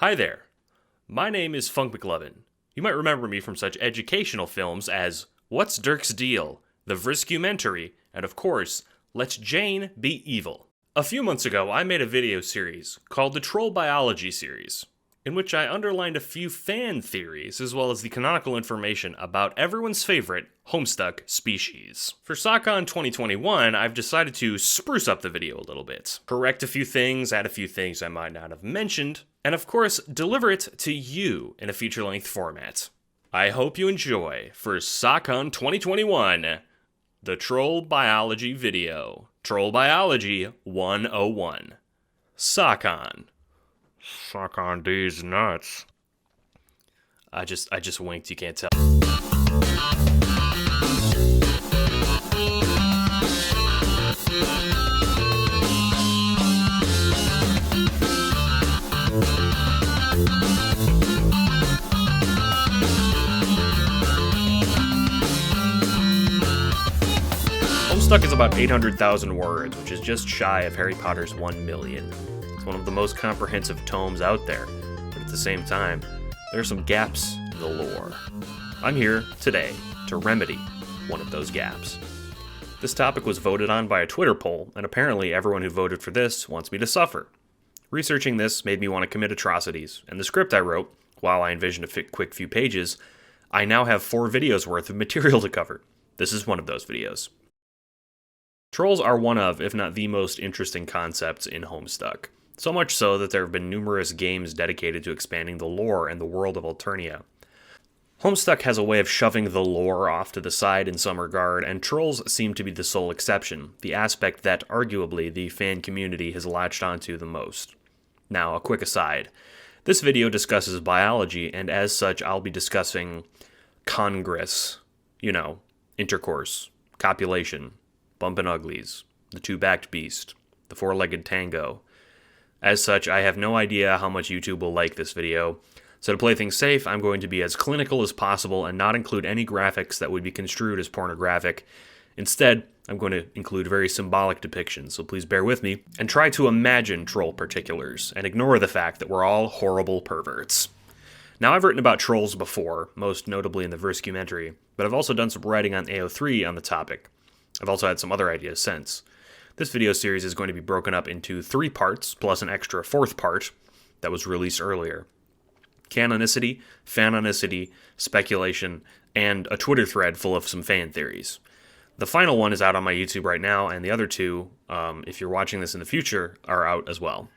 Hi there. My name is Funk McLovin. You might remember me from such educational films as What's Dirk's Deal?, The Vriscumentary, and of course, Let's Jane Be Evil. A few months ago, I made a video series called the Troll Biology series, in which I underlined a few fan theories as well as the canonical information about everyone's favorite Homestuck species. For SockCon 2021, I've decided to spruce up the video a little bit, correct a few things, add a few things I might not have mentioned, and of course, deliver it to you in a feature-length format. I hope you enjoy, for SockCon 2021, the Troll Biology video. Troll Biology 101. SockCon. Suck on these nuts. I just winked, you can't tell. Homestuck is about 800,000 words, which is just shy of Harry Potter's 1 million. It's one of the most comprehensive tomes out there, but at the same time, there are some gaps in the lore. I'm here today to remedy one of those gaps. This topic was voted on by a Twitter poll, and apparently everyone who voted for this wants me to suffer. Researching this made me want to commit atrocities, and the script I wrote, while I envisioned a quick few pages, I now have 4 videos worth of material to cover. This is one of those videos. Trolls are one of, if not the most interesting concepts in Homestuck. So much so that there have been numerous games dedicated to expanding the lore and the world of Alternia. Homestuck has a way of shoving the lore off to the side in some regard, and trolls seem to be the sole exception, the aspect that, arguably, the fan community has latched onto the most. Now, a quick aside. This video discusses biology, and as such, I'll be discussing congress, intercourse, copulation, bumpin' uglies, the two-backed beast, the four-legged tango. As such, I have no idea how much YouTube will like this video, so to play things safe, I'm going to be as clinical as possible and not include any graphics that would be construed as pornographic. Instead, I'm going to include very symbolic depictions, so please bear with me, and try to imagine troll particulars, and ignore the fact that we're all horrible perverts. Now, I've written about trolls before, most notably in the Vriscumentary, but I've also done some writing on AO3 on the topic. I've also had some other ideas since. This video series is going to be broken up into 3 parts, plus an extra 4th part that was released earlier. Canonicity, fanonicity, speculation, and a Twitter thread full of some fan theories. The final one is out on my YouTube right now, and the other 2, if you're watching this in the future, are out as well.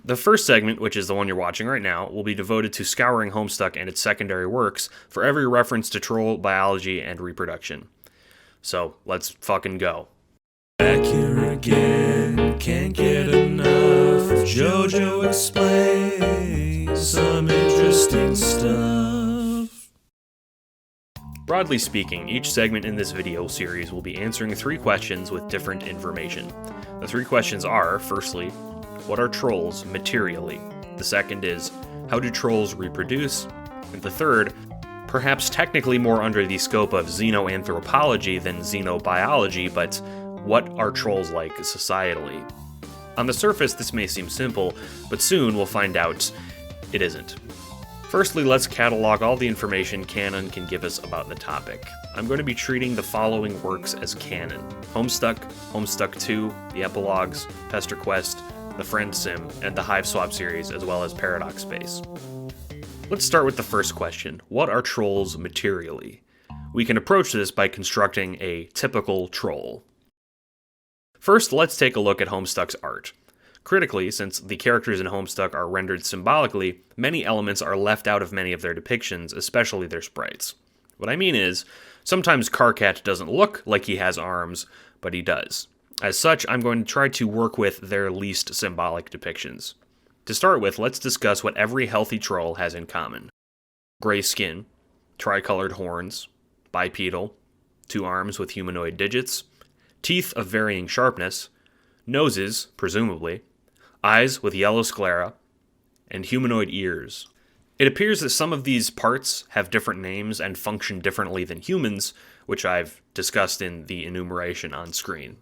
The first segment, which is the one you're watching right now, will be devoted to scouring Homestuck and its secondary works for every reference to troll biology and reproduction. So, let's fucking go. Back here again, can't get enough. JoJo explains some interesting stuff. Broadly speaking, each segment in this video series will be answering 3 questions with different information. The 3 questions are, firstly, what are trolls materially? The second is, how do trolls reproduce? And the third, perhaps technically more under the scope of xenoanthropology than xenobiology, but what are trolls like societally? On the surface, this may seem simple, but soon we'll find out it isn't. Firstly, let's catalog all the information Canon can give us about the topic. I'm going to be treating the following works as canon: Homestuck, Homestuck 2, the epilogues, Pester Quest, the Friend Sim, and the Hive Swap series, as well as Paradox Space. Let's start with the first question. What are trolls materially? We can approach this by constructing a typical troll. First, let's take a look at Homestuck's art. Critically, since the characters in Homestuck are rendered symbolically, many elements are left out of many of their depictions, especially their sprites. What I mean is, sometimes Karkat doesn't look like he has arms, but he does. As such, I'm going to try to work with their least symbolic depictions. To start with, let's discuss what every healthy troll has in common. Gray skin, tricolored horns, bipedal, 2 arms with humanoid digits, teeth of varying sharpness, noses, presumably, eyes with yellow sclera, and humanoid ears. It appears that some of these parts have different names and function differently than humans, which I've discussed in the enumeration on screen.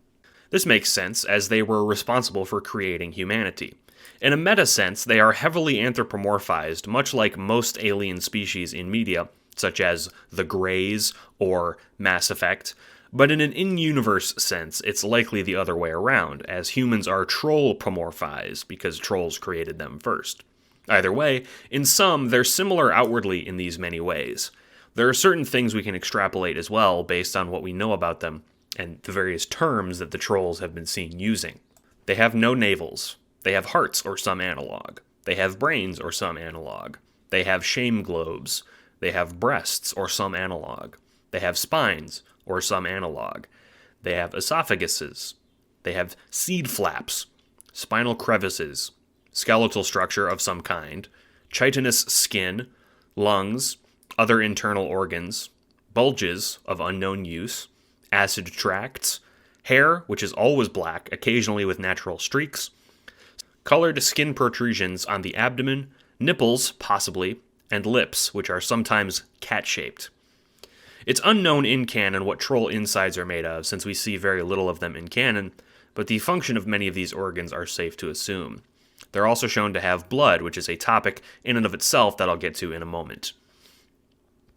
This makes sense, as they were responsible for creating humanity. In a meta sense, they are heavily anthropomorphized, much like most alien species in media, such as the Greys or Mass Effect, but in an in-universe sense, it's likely the other way around, as humans are troll-pomorphized because trolls created them first. Either way, in sum, they're similar outwardly in these many ways. There are certain things we can extrapolate as well based on what we know about them and the various terms that the trolls have been seen using. They have no navels. They have hearts or some analog. They have brains or some analog. They have shame globes. They have breasts or some analog. They have spines or some analog. They have esophaguses. They have seed flaps, spinal crevices, skeletal structure of some kind, chitinous skin, lungs, other internal organs, bulges of unknown use, acid tracts, hair, which is always black, occasionally with natural streaks, colored skin protrusions on the abdomen, nipples, possibly, and lips, which are sometimes cat-shaped. It's unknown in canon what troll insides are made of, since we see very little of them in canon, but the function of many of these organs are safe to assume. They're also shown to have blood, which is a topic in and of itself that I'll get to in a moment.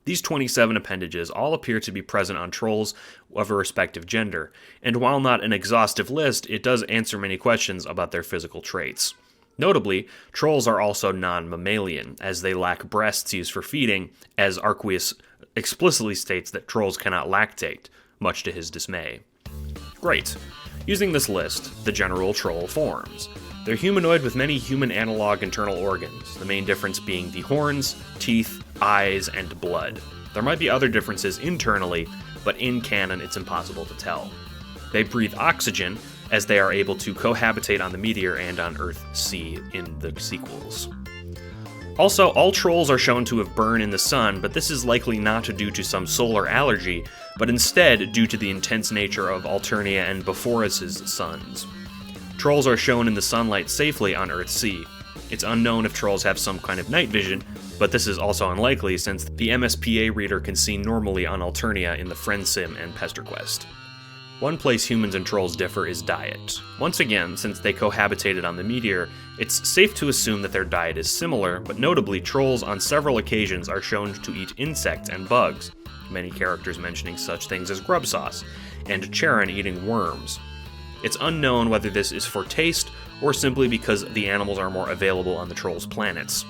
These 27 appendages all appear to be present on trolls of a respective gender, and while not an exhaustive list, it does answer many questions about their physical traits. Notably, trolls are also non-mammalian, as they lack breasts used for feeding, as Arqueus explicitly states that trolls cannot lactate, much to his dismay. Great. Using this list, the general troll forms. They're humanoid with many human analog internal organs, the main difference being the horns, teeth, eyes, and blood. There might be other differences internally, but in canon it's impossible to tell. They breathe oxygen, as they are able to cohabitate on the meteor and on Earth-C in the sequels. Also, all trolls are shown to have burned in the sun, but this is likely not due to some solar allergy, but instead due to the intense nature of Alternia and Bephoros' suns. Trolls are shown in the sunlight safely on Earth-C. It's unknown if trolls have some kind of night vision, but this is also unlikely since the MSPA reader can see normally on Alternia in the Friend Sim and PesterQuest. One place humans and trolls differ is diet. Once again, since they cohabitated on the meteor, it's safe to assume that their diet is similar, but notably trolls on several occasions are shown to eat insects and bugs, many characters mentioning such things as grub sauce, and Charon eating worms. It's unknown whether this is for taste or simply because the animals are more available on the trolls' planets.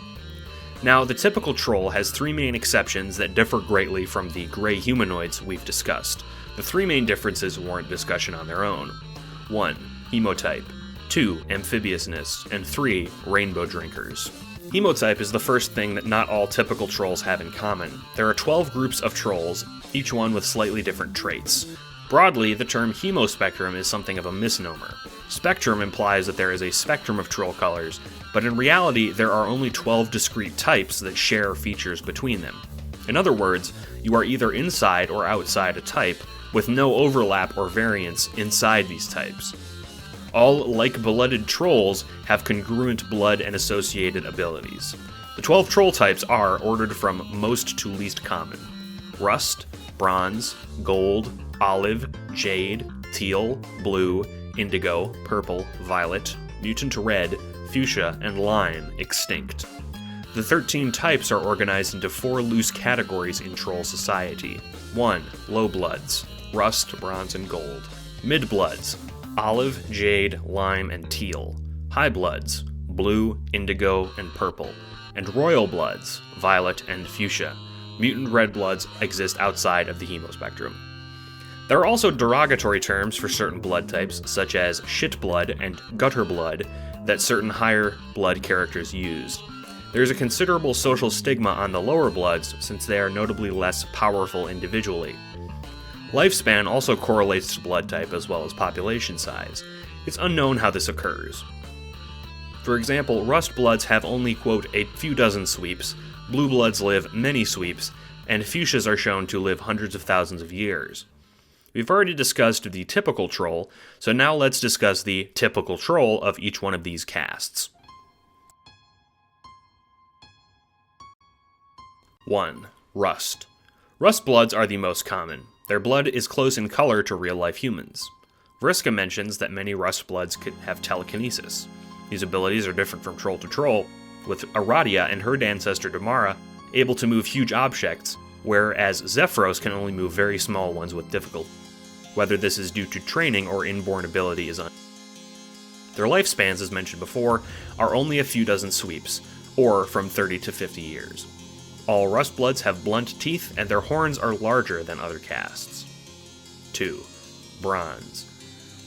Now, the typical troll has three main exceptions that differ greatly from the gray humanoids we've discussed. The three main differences warrant discussion on their own. 1. Hemotype. 2. Amphibiousness. And 3. Rainbow drinkers. Hemotype is the first thing that not all typical trolls have in common. There are 12 groups of trolls, each one with slightly different traits. Broadly, the term hemospectrum is something of a misnomer. Spectrum implies that there is a spectrum of troll colors, but in reality there are only 12 discrete types that share features between them. In other words, you are either inside or outside a type, with no overlap or variance inside these types. All like-blooded trolls have congruent blood and associated abilities. The 12 troll types are ordered from most to least common: rust, bronze, gold, olive, jade, teal, blue, indigo, purple, violet, mutant red, fuchsia, and lime, extinct. The 13 types are organized into 4 loose categories in troll society. 1. Low bloods, rust, bronze, and gold. Mid bloods, olive, jade, lime, and teal. High bloods, blue, indigo, and purple. And royal bloods, violet and fuchsia. Mutant red bloods exist outside of the hemospectrum. There are also derogatory terms for certain blood types, such as shit blood and gutter blood, that certain higher blood characters used. There is a considerable social stigma on the lower bloods, since they are notably less powerful individually. Lifespan also correlates to blood type as well as population size. It's unknown how this occurs. For example, rust bloods have only, quote, a few dozen sweeps, blue bloods live many sweeps, and fuchsias are shown to live hundreds of thousands of years. We've already discussed the typical troll, so now let's discuss the typical troll of each one of these castes. 1. Rust. Rust bloods are the most common. Their blood is close in color to real-life humans. Vriska mentions that many rust bloods could have telekinesis. These abilities are different from troll to troll, with Aradia and her ancestor Damara able to move huge objects, whereas Zephyros can only move very small ones with difficulty. Whether this is due to training or inborn ability is unknown. Their lifespans, as mentioned before, are only a few dozen sweeps, or from 30 to 50 years. All Rustbloods have blunt teeth, and their horns are larger than other castes. 2. Bronze.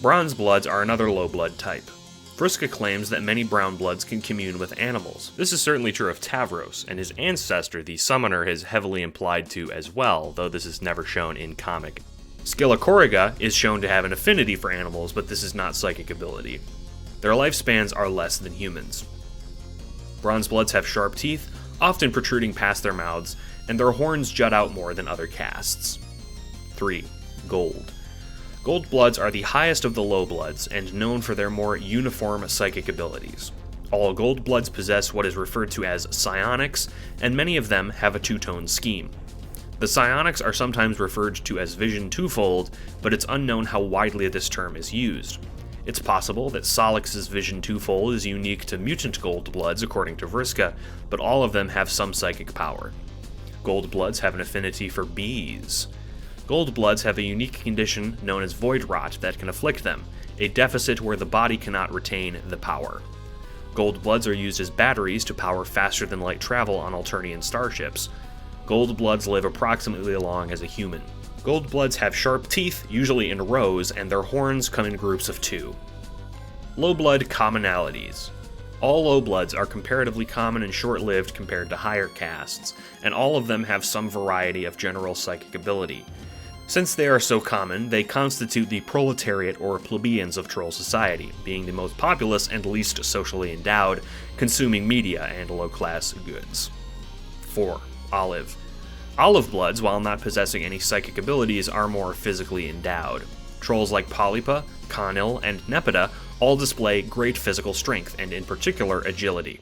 Bronze Bloods are another low blood type. Vriska claims that many brown bloods can commune with animals. This is certainly true of Tavros, and his ancestor, the Summoner, is heavily implied to as well, though this is never shown in comic. Skilakoriga is shown to have an affinity for animals, but this is not psychic ability. Their lifespans are less than humans. Bronze Bloods have sharp teeth, often protruding past their mouths, and their horns jut out more than other castes. 3. Gold. Gold Bloods are the highest of the low bloods, and known for their more uniform psychic abilities. All Gold Bloods possess what is referred to as psionics, and many of them have a two-tone scheme. The psionics are sometimes referred to as vision twofold, but it's unknown how widely this term is used. It's possible that Solix's vision twofold is unique to mutant Gold Bloods according to Vriska, but all of them have some psychic power. Gold Bloods have an affinity for bees. Gold Bloods have a unique condition known as Void Rot that can afflict them, a deficit where the body cannot retain the power. Gold Bloods are used as batteries to power faster-than-light travel on Alternian starships. Gold Bloods live approximately as long as a human. Gold Bloods have sharp teeth, usually in rows, and their horns come in groups of 2. Low Blood commonalities. All low bloods are comparatively common and short-lived compared to higher castes, and all of them have some variety of general psychic ability. Since they are so common, they constitute the proletariat or plebeians of troll society, being the most populous and least socially endowed, consuming media and low-class goods. 4. Olive. Olive Bloods, while not possessing any psychic abilities, are more physically endowed. Trolls like Polypa, Conil, and Nepeta all display great physical strength, and in particular agility.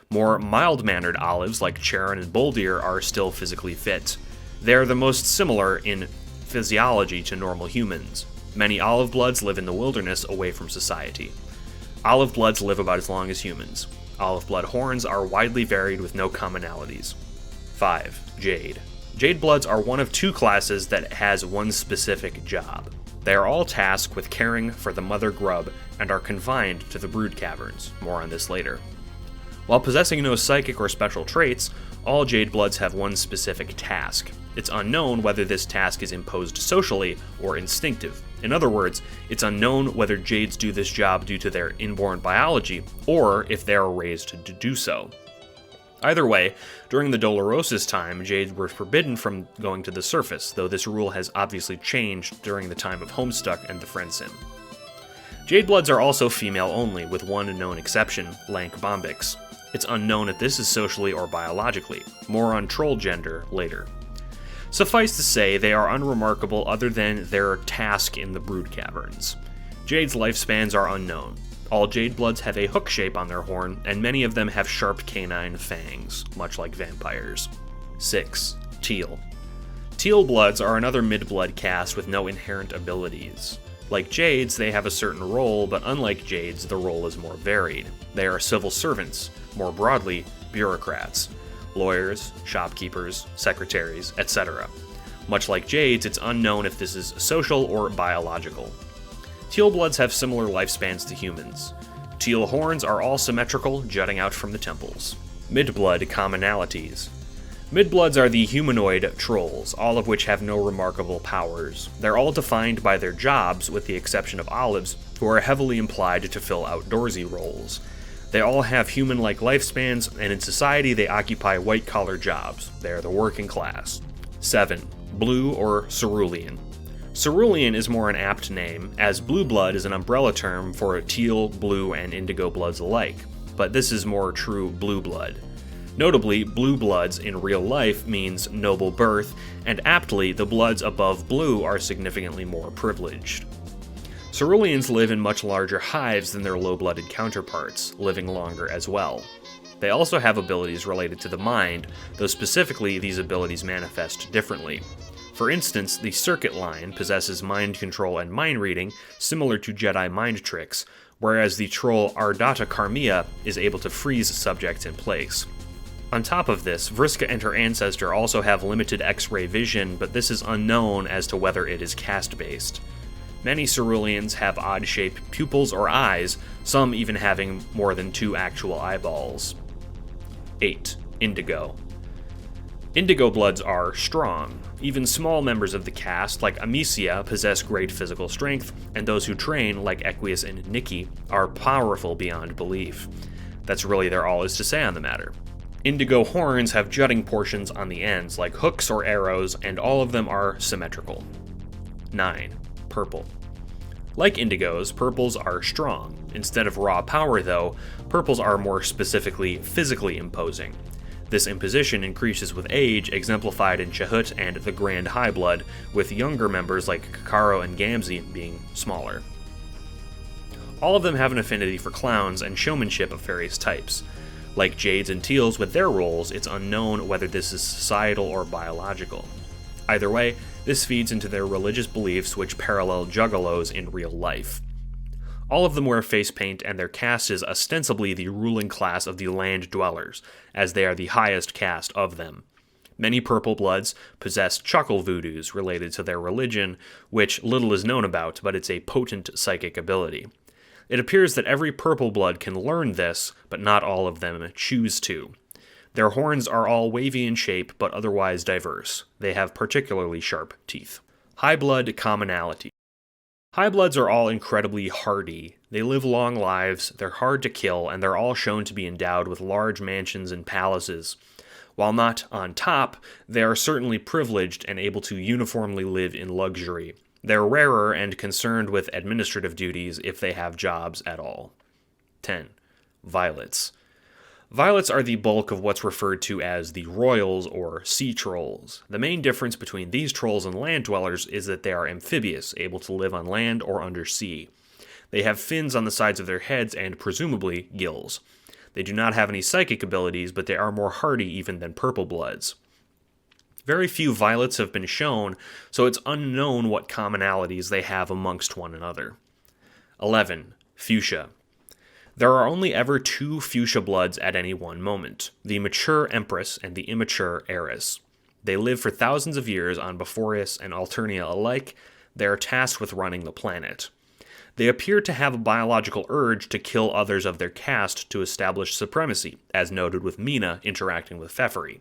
More mild-mannered olives like Charon and Boldir are still physically fit. They are the most similar in physiology to normal humans. Many Olive Bloods live in the wilderness away from society. Olive Bloods live about as long as humans. Olive Blood horns are widely varied with no commonalities. 5. Jade. Jade Bloods are one of 2 classes that has one specific job. They are all tasked with caring for the mother grub and are confined to the brood caverns. More on this later. While possessing no psychic or special traits, all Jade Bloods have one specific task. It's unknown whether this task is imposed socially or instinctive. In other words, it's unknown whether Jades do this job due to their inborn biology, or if they are raised to do so. Either way, during the Dolorosis time, Jades were forbidden from going to the surface, though this rule has obviously changed during the time of Homestuck and the Friendsim. Jade Bloods are also female only, with one known exception, Lank Bombix. It's unknown if this is socially or biologically. More on troll gender later. Suffice to say, they are unremarkable other than their task in the brood caverns. Jade's lifespans are unknown. All Jade Bloods have a hook shape on their horn, and many of them have sharp canine fangs, much like vampires. 6. Teal. Teal Bloods are another mid-blood caste with no inherent abilities. Like Jades, they have a certain role, but unlike Jades, the role is more varied. They are civil servants, more broadly, bureaucrats. Lawyers, shopkeepers, secretaries, etc. Much like Jades, it's unknown if this is social or biological. Teal Bloods have similar lifespans to humans. Teal horns are all symmetrical, jutting out from the temples. Mid-blood commonalities. Mid-bloods are the humanoid trolls, all of which have no remarkable powers. They're all defined by their jobs, with the exception of Olives, who are heavily implied to fill outdoorsy roles. They all have human-like lifespans, and in society they occupy white-collar jobs. They are the working class. 7. Blue or Cerulean. Cerulean is more an apt name, as blue blood is an umbrella term for teal, blue, and indigo bloods alike, but this is more true blue blood. Notably, blue bloods in real life means noble birth, and aptly, the bloods above blue are significantly more privileged. Ceruleans live in much larger hives than their low-blooded counterparts, living longer as well. They also have abilities related to the mind, though specifically these abilities manifest differently. For instance, the Circuit line possesses mind control and mind reading, similar to Jedi mind tricks, whereas the troll Ardata Carmia is able to freeze subjects in place. On top of this, Vriska and her ancestor also have limited X-ray vision, but this is unknown as to whether it is caste-based. Many ceruleans have odd-shaped pupils or eyes, some even having more than 2 actual eyeballs. 8. Indigo. Indigo bloods are strong. Even small members of the caste, like Amicia, possess great physical strength, and those who train, like Equius and Nikki, are powerful beyond belief. That's really all is to say on the matter. Indigo horns have jutting portions on the ends, like hooks or arrows, and all of them are symmetrical. 9. Purple. Like indigos, purples are strong. Instead of raw power, though, purples are more specifically physically imposing. This imposition increases with age, exemplified in Chahut and the Grand High Blood, with younger members like Kakaro and Gamzee being smaller. All of them have an affinity for clowns and showmanship of various types. Like Jades and Teals with their roles, it's unknown whether this is societal or biological. Either way, this feeds into their religious beliefs which parallel juggalos in real life. All of them wear face paint, and their caste is ostensibly the ruling class of the land dwellers, as they are the highest caste of them. Many purple bloods possess chuckle voodoos related to their religion, which little is known about, but it's a potent psychic ability. It appears that every purple blood can learn this, but not all of them choose to. Their horns are all wavy in shape, but otherwise diverse. They have particularly sharp teeth. High blood commonality. High bloods are all incredibly hardy. They live long lives, they're hard to kill, and they're all shown to be endowed with large mansions and palaces. While not on top, they are certainly privileged and able to uniformly live in luxury. They're rarer and concerned with administrative duties if they have jobs at all. 10. Violets. Violets are the bulk of what's referred to as the royals or sea trolls. The main difference between these trolls and land dwellers is that they are amphibious, able to live on land or undersea. They have fins on the sides of their heads and, presumably, gills. They do not have any psychic abilities, but they are more hardy even than purple bloods. Very few violets have been shown, so it's unknown what commonalities they have amongst one another. 11. Fuchsia. There are only ever 2 fuchsia bloods at any one moment, the mature Empress and the immature Heiress. They live for thousands of years on Beforius and Alternia alike. They are tasked with running the planet. They appear to have a biological urge to kill others of their caste to establish supremacy, as noted with Mina interacting with Furry.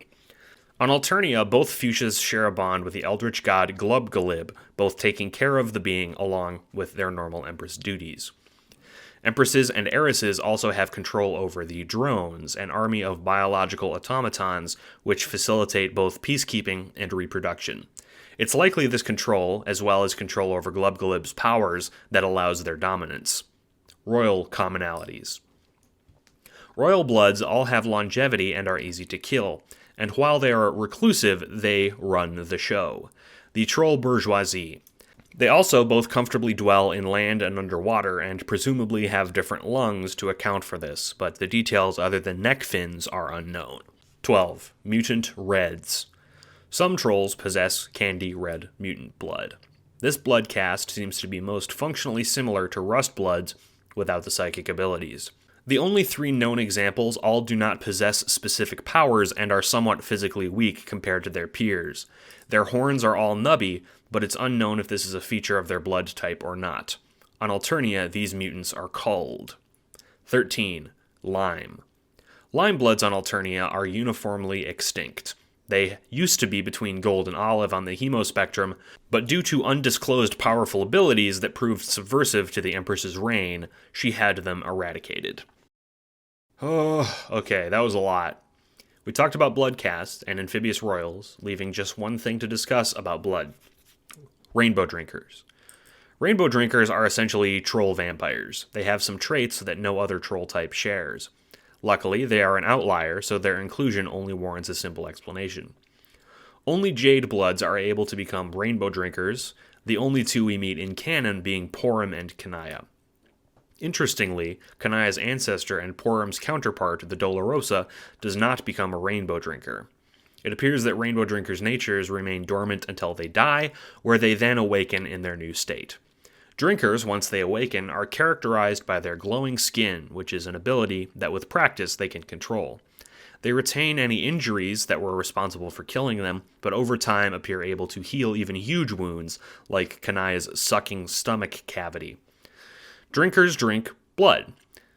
On Alternia, both fuchsias share a bond with the eldritch god Glubgalib, both taking care of the being along with their normal Empress duties. Empresses and heiresses also have control over the drones, an army of biological automatons which facilitate both peacekeeping and reproduction. It's likely this control, as well as control over Glubgalib's powers, that allows their dominance. Royal commonalities. Royal bloods all have longevity and are easy to kill, and while they are reclusive, they run the show. The troll bourgeoisie. They also both comfortably dwell in land and underwater, and presumably have different lungs to account for this, but the details other than neck fins are unknown. 12. Mutant reds. Some trolls possess candy red mutant blood. This blood caste seems to be most functionally similar to rust bloods without the psychic abilities. The only 3 known examples all do not possess specific powers and are somewhat physically weak compared to their peers. Their horns are all nubby, but it's unknown if this is a feature of their blood type or not. On Alternia, these mutants are culled. 13. Lime. Lime bloods on Alternia are uniformly extinct. They used to be between gold and olive on the hemo spectrum, but due to undisclosed powerful abilities that proved subversive to the Empress's reign, she had them eradicated. Oh, okay, that was a lot. We talked about blood castes and amphibious royals, leaving just one thing to discuss about blood. Rainbow drinkers. Rainbow drinkers are essentially troll vampires. They have some traits that no other troll type shares. Luckily, they are an outlier, so their inclusion only warrants a simple explanation. Only Jade bloods are able to become rainbow drinkers, the only 2 we meet in canon being Porum and Kanaya. Interestingly, Kanaya's ancestor and Porum's counterpart, the Dolorosa, does not become a rainbow drinker. It appears that rainbow drinkers' natures remain dormant until they die, where they then awaken in their new state. Drinkers, once they awaken, are characterized by their glowing skin, which is an ability that with practice they can control. They retain any injuries that were responsible for killing them, but over time appear able to heal even huge wounds, like Kanaya's sucking stomach cavity. Drinkers drink blood,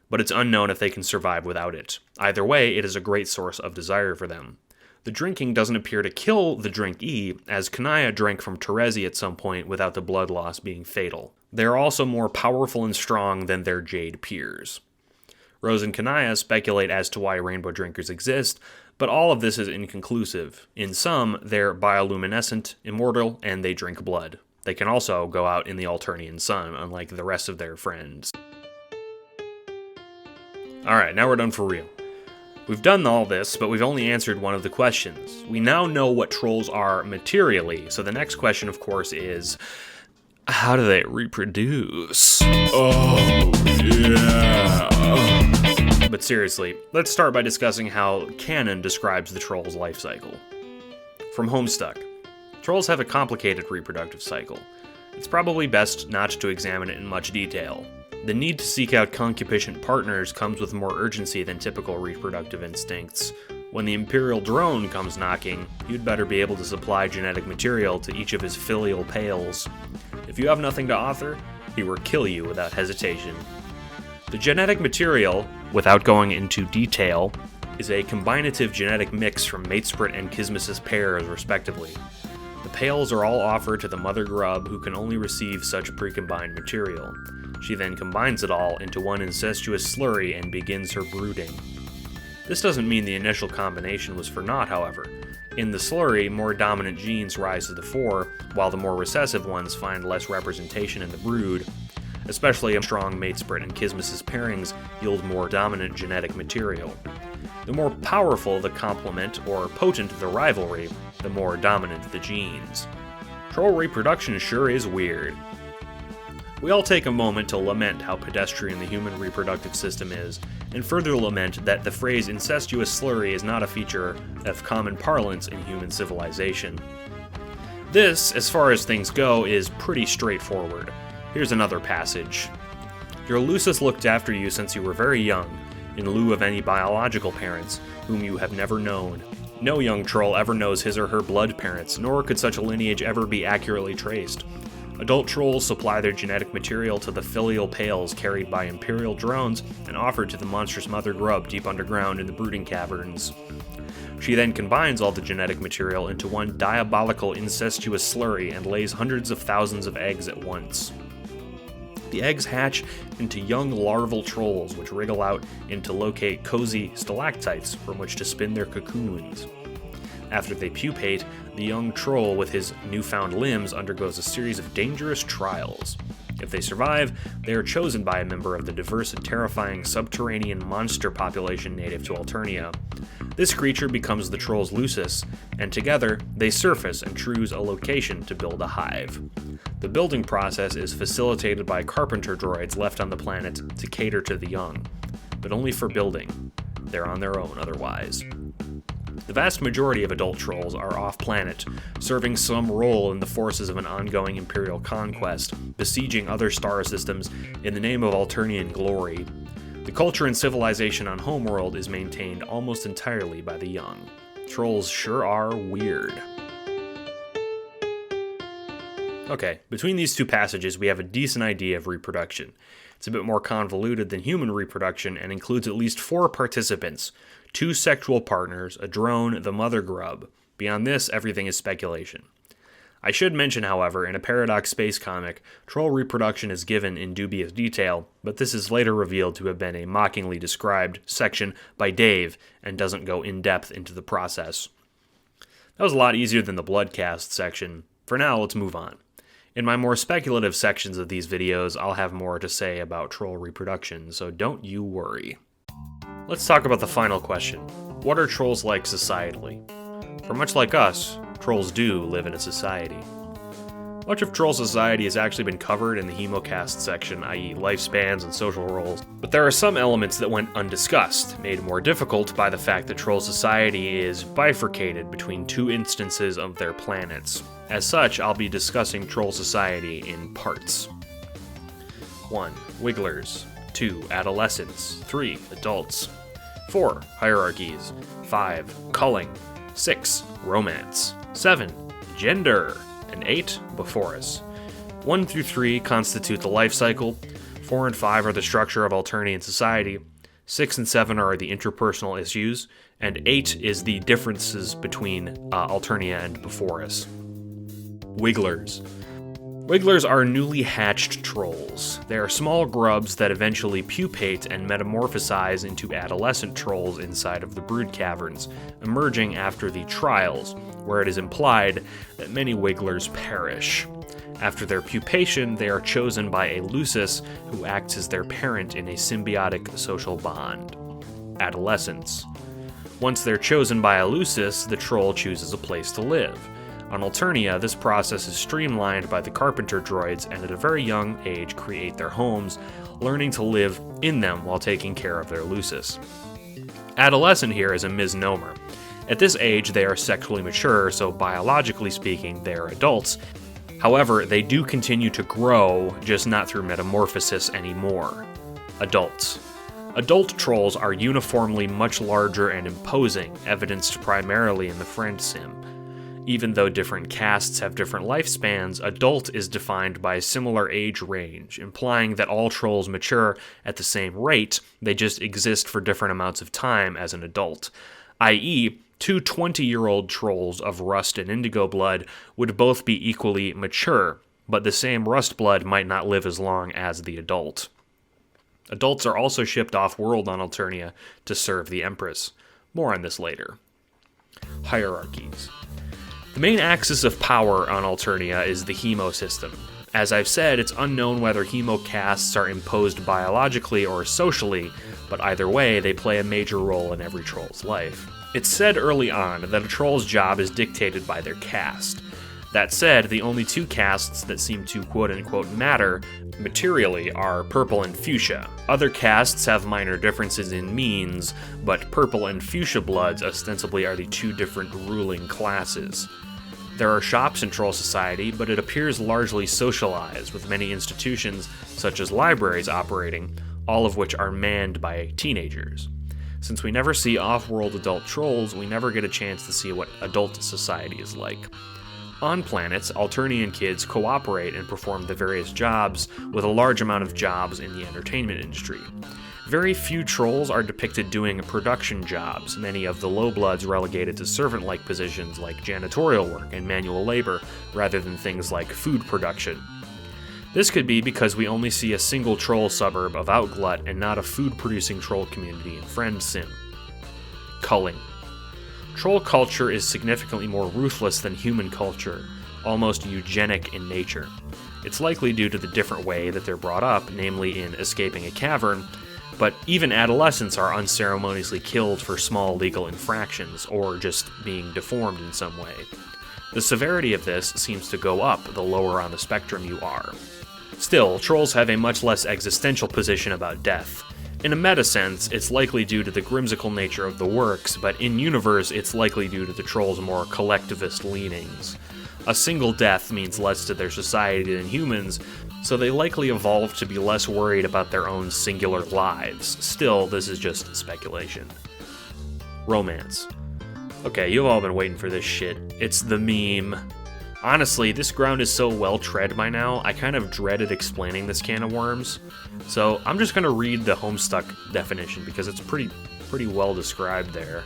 but it's unknown if they can survive without it. Either way, it is a great source of desire for them. The drinking doesn't appear to kill the drinkee, as Kanaya drank from Terezi at some point without the blood loss being fatal. They are also more powerful and strong than their jade peers. Rose and Kanaya speculate as to why rainbow drinkers exist, but all of this is inconclusive. In some, they're bioluminescent, immortal, and they drink blood. They can also go out in the Alternian sun, unlike the rest of their friends. Alright, now we're done for real. We've done all this, but we've only answered one of the questions. We now know what trolls are materially, so the next question, of course, is, how do they reproduce? Oh, yeah. But seriously, let's start by discussing how Canon describes the troll's life cycle. From Homestuck. Trolls have a complicated reproductive cycle. It's probably best not to examine it in much detail. The need to seek out concupiscent partners comes with more urgency than typical reproductive instincts. When the Imperial drone comes knocking, you'd better be able to supply genetic material to each of his filial pales. If you have nothing to offer, he will kill you without hesitation. The genetic material, without going into detail, is a combinative genetic mix from Matesprit and Kismesis pairs, respectively. The pales are all offered to the mother grub, who can only receive such pre-combined material. She then combines it all into one incestuous slurry and begins her brooding. This doesn't mean the initial combination was for naught, however. In the slurry, more dominant genes rise to the fore, while the more recessive ones find less representation in the brood. Especially strong Matesprit and Kismesis pairings yield more dominant genetic material. The more powerful the complement, or potent the rivalry, the more dominant the genes. Troll reproduction sure is weird. We all take a moment to lament how pedestrian the human reproductive system is, and further lament that the phrase incestuous slurry is not a feature of common parlance in human civilization. This, as far as things go, is pretty straightforward. Here's another passage. Your Lucis looked after you since you were very young, in lieu of any biological parents, whom you have never known. No young troll ever knows his or her blood parents, nor could such a lineage ever be accurately traced. Adult trolls supply their genetic material to the filial pales carried by Imperial drones and offered to the monstrous mother grub deep underground in the brooding caverns. She then combines all the genetic material into one diabolical incestuous slurry and lays hundreds of thousands of eggs at once. The eggs hatch into young larval trolls which wriggle out and to locate cozy stalactites from which to spin their cocoons. After they pupate, the young troll with his newfound limbs undergoes a series of dangerous trials. If they survive, they are chosen by a member of the diverse and terrifying subterranean monster population native to Alternia. This creature becomes the troll's Lucis, and together they surface and choose a location to build a hive. The building process is facilitated by carpenter droids left on the planet to cater to the young, but only for building. They're on their own otherwise. The vast majority of adult trolls are off-planet, serving some role in the forces of an ongoing Imperial conquest, besieging other star systems in the name of Alternian glory. The culture and civilization on Homeworld is maintained almost entirely by the young. Trolls sure are weird. Okay, between these two passages we have a decent idea of reproduction. It's a bit more convoluted than human reproduction and includes at least 4 participants, 2 sexual partners, a drone, the mother grub. Beyond this, everything is speculation. I should mention, however, in a Paradox Space comic, troll reproduction is given in dubious detail, but this is later revealed to have been a mockingly described section by Dave and doesn't go in-depth into the process. That was a lot easier than the Bloodcast section. For now, let's move on. In my more speculative sections of these videos, I'll have more to say about troll reproduction, so don't you worry. Let's talk about the final question. What are trolls like societally? For much like us, trolls do live in a society. Much of troll society has actually been covered in the Hemocast section, i.e. lifespans and social roles, but there are some elements that went undiscussed, made more difficult by the fact that troll society is bifurcated between 2 instances of their planets. As such, I'll be discussing troll society in parts. 1. Wigglers. 2. Adolescents. 3. Adults. 4. Hierarchies. 5. Culling. 6. Romance. 7. Gender. And 8. Before us. 1 through 3 constitute the life cycle. 4 and 5 are the structure of Alternian society. 6 and 7 are the interpersonal issues. And 8 is the differences between Alternia and Before Us. Wigglers. Wigglers are newly hatched trolls. They are small grubs that eventually pupate and metamorphosize into adolescent trolls inside of the brood caverns, emerging after the trials, where it is implied that many Wigglers perish. After their pupation, they are chosen by a Lucis who acts as their parent in a symbiotic social bond. Adolescents. Once they're chosen by a Lucis, the troll chooses a place to live. On Alternia, this process is streamlined by the carpenter droids, and at a very young age create their homes, learning to live in them while taking care of their Lucis. Adolescent here is a misnomer. At this age, they are sexually mature, so biologically speaking, they are adults. However, they do continue to grow, just not through metamorphosis anymore. Adults. Adult trolls are uniformly much larger and imposing, evidenced primarily in the friend sim. Even though different castes have different lifespans, adult is defined by a similar age range, implying that all trolls mature at the same rate, they just exist for different amounts of time as an adult. I.e., 2 20-year-old trolls of Rust and Indigo blood would both be equally mature, but the same Rust blood might not live as long as the adult. Adults are also shipped off-world on Alternia to serve the Empress. More on this later. Hierarchies. The main axis of power on Alternia is the hemo system. As I've said, it's unknown whether hemo castes are imposed biologically or socially, but either way, they play a major role in every troll's life. It's said early on that a troll's job is dictated by their caste. That said, the only 2 castes that seem to quote-unquote matter materially are Purple and Fuchsia. Other castes have minor differences in means, but Purple and Fuchsia bloods ostensibly are the 2 different ruling classes. There are shops in Troll Society, but it appears largely socialized, with many institutions, such as libraries, operating, all of which are manned by teenagers. Since we never see off-world adult trolls, we never get a chance to see what adult society is like. On planets, Alternian kids cooperate and perform the various jobs, with a large amount of jobs in the entertainment industry. Very few trolls are depicted doing production jobs, many of the low-bloods relegated to servant-like positions like janitorial work and manual labor, rather than things like food production. This could be because we only see a single troll suburb of Outglut and not a food-producing troll community in Friend Sim. Culling. Troll culture is significantly more ruthless than human culture, almost eugenic in nature. It's likely due to the different way that they're brought up, namely in escaping a cavern, but even adolescents are unceremoniously killed for small legal infractions, or just being deformed in some way. The severity of this seems to go up the lower on the spectrum you are. Still, trolls have a much less existential position about death. In a meta-sense, it's likely due to the whimsical nature of the works, but in-universe, it's likely due to the trolls' more collectivist leanings. A single death means less to their society than humans, so they likely evolved to be less worried about their own singular lives. Still, this is just speculation. Romance. Okay, you've all been waiting for this shit. It's the meme. Honestly, this ground is so well tread by now, I kind of dreaded explaining this can of worms. So I'm just gonna read the Homestuck definition because it's pretty well described there.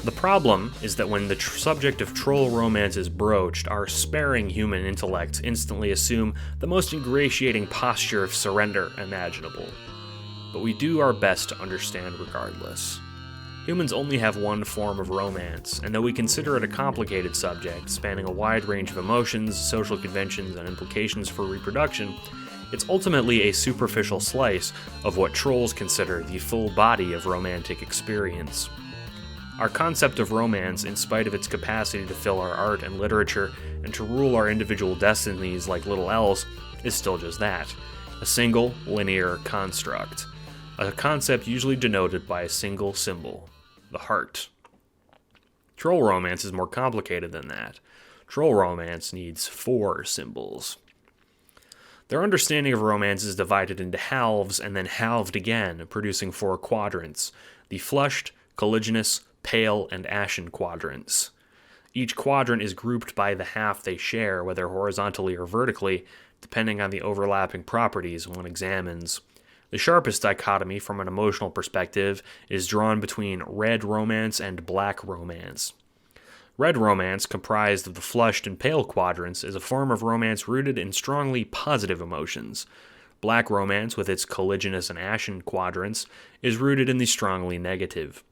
The problem is that when the subject of troll romance is broached, our sparing human intellects instantly assume the most ingratiating posture of surrender imaginable. But we do our best to understand regardless. Humans only have one form of romance, and though we consider it a complicated subject, spanning a wide range of emotions, social conventions, and implications for reproduction, it's ultimately a superficial slice of what trolls consider the full body of romantic experience. Our concept of romance, in spite of its capacity to fill our art and literature and to rule our individual destinies like little else, is still just that, a single, linear construct. A concept usually denoted by a single symbol, the heart. Troll romance is more complicated than that. Troll romance needs 4 symbols. Their understanding of romance is divided into halves and then halved again, producing 4 quadrants: the flushed, colliginous, pale, and ashen quadrants. Each quadrant is grouped by the half they share, whether horizontally or vertically, depending on the overlapping properties one examines. The sharpest dichotomy from an emotional perspective is drawn between red romance and black romance. Red romance, comprised of the flushed and pale quadrants, is a form of romance rooted in strongly positive emotions. Black romance, with its colliginous and ashen quadrants, is rooted in the strongly negative.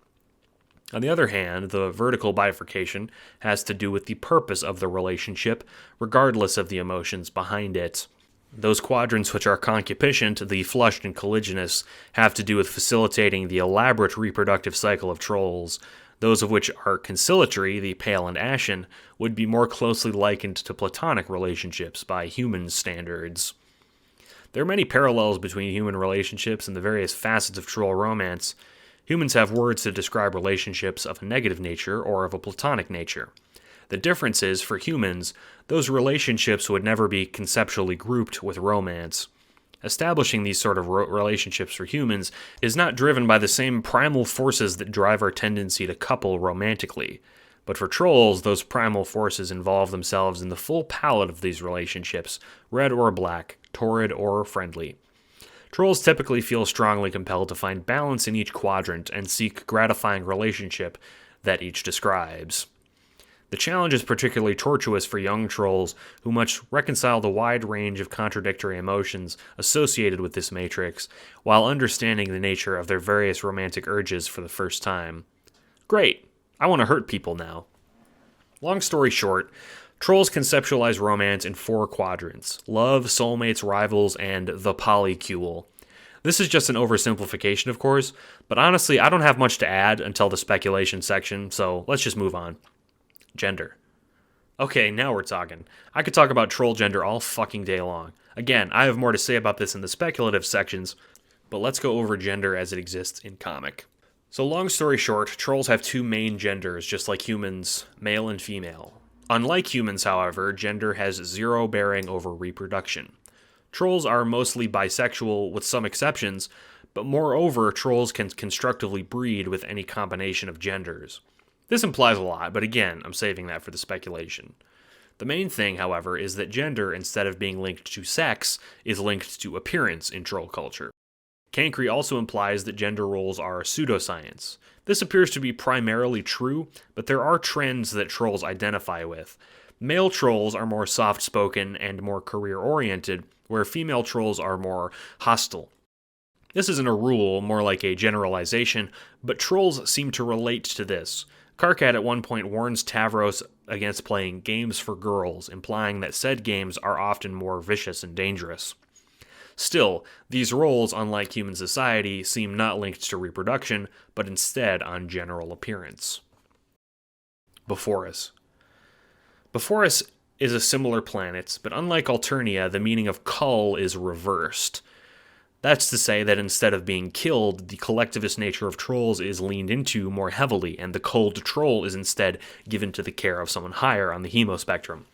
On the other hand, the vertical bifurcation has to do with the purpose of the relationship, regardless of the emotions behind it. Those quadrants which are concupiscent, the flushed and colliginous, have to do with facilitating the elaborate reproductive cycle of trolls. Those of which are conciliatory, the pale and ashen, would be more closely likened to platonic relationships by human standards. There are many parallels between human relationships and the various facets of troll romance. Humans have words to describe relationships of a negative nature or of a platonic nature. The difference is, for humans, those relationships would never be conceptually grouped with romance. Establishing these sort of relationships for humans is not driven by the same primal forces that drive our tendency to couple romantically. But for trolls, those primal forces involve themselves in the full palette of these relationships, red or black, torrid or friendly. Trolls typically feel strongly compelled to find balance in each quadrant and seek gratifying relationship that each describes. The challenge is particularly tortuous for young trolls who must reconcile the wide range of contradictory emotions associated with this matrix while understanding the nature of their various romantic urges for the first time. Great! I want to hurt people now. Long story short, trolls conceptualize romance in 4 quadrants: love, soulmates, rivals, and the polycule. This is just an oversimplification, of course, but honestly, I don't have much to add until the speculation section, so let's just move on. Gender. Okay, now we're talking. I could talk about troll gender all fucking day long. Again, I have more to say about this in the speculative sections, but let's go over gender as it exists in comic. So long story short, trolls have 2 main genders, just like humans, male and female. Unlike humans, however, gender has 0 bearing over reproduction. Trolls are mostly bisexual, with some exceptions, but moreover, trolls can constructively breed with any combination of genders. This implies a lot, but again, I'm saving that for the speculation. The main thing, however, is that gender, instead of being linked to sex, is linked to appearance in troll culture. Cancri also implies that gender roles are pseudoscience. This appears to be primarily true, but there are trends that trolls identify with. Male trolls are more soft-spoken and more career-oriented, where female trolls are more hostile. This isn't a rule, more like a generalization, but trolls seem to relate to this. Karkat at one point warns Tavros against playing games for girls, implying that said games are often more vicious and dangerous. Still, these roles, unlike human society, seem not linked to reproduction, but instead on general appearance. Before us is a similar planet, but unlike Alternia, the meaning of cull is reversed. That's to say that instead of being killed, the collectivist nature of trolls is leaned into more heavily, and the culled troll is instead given to the care of someone higher on the hemo spectrum.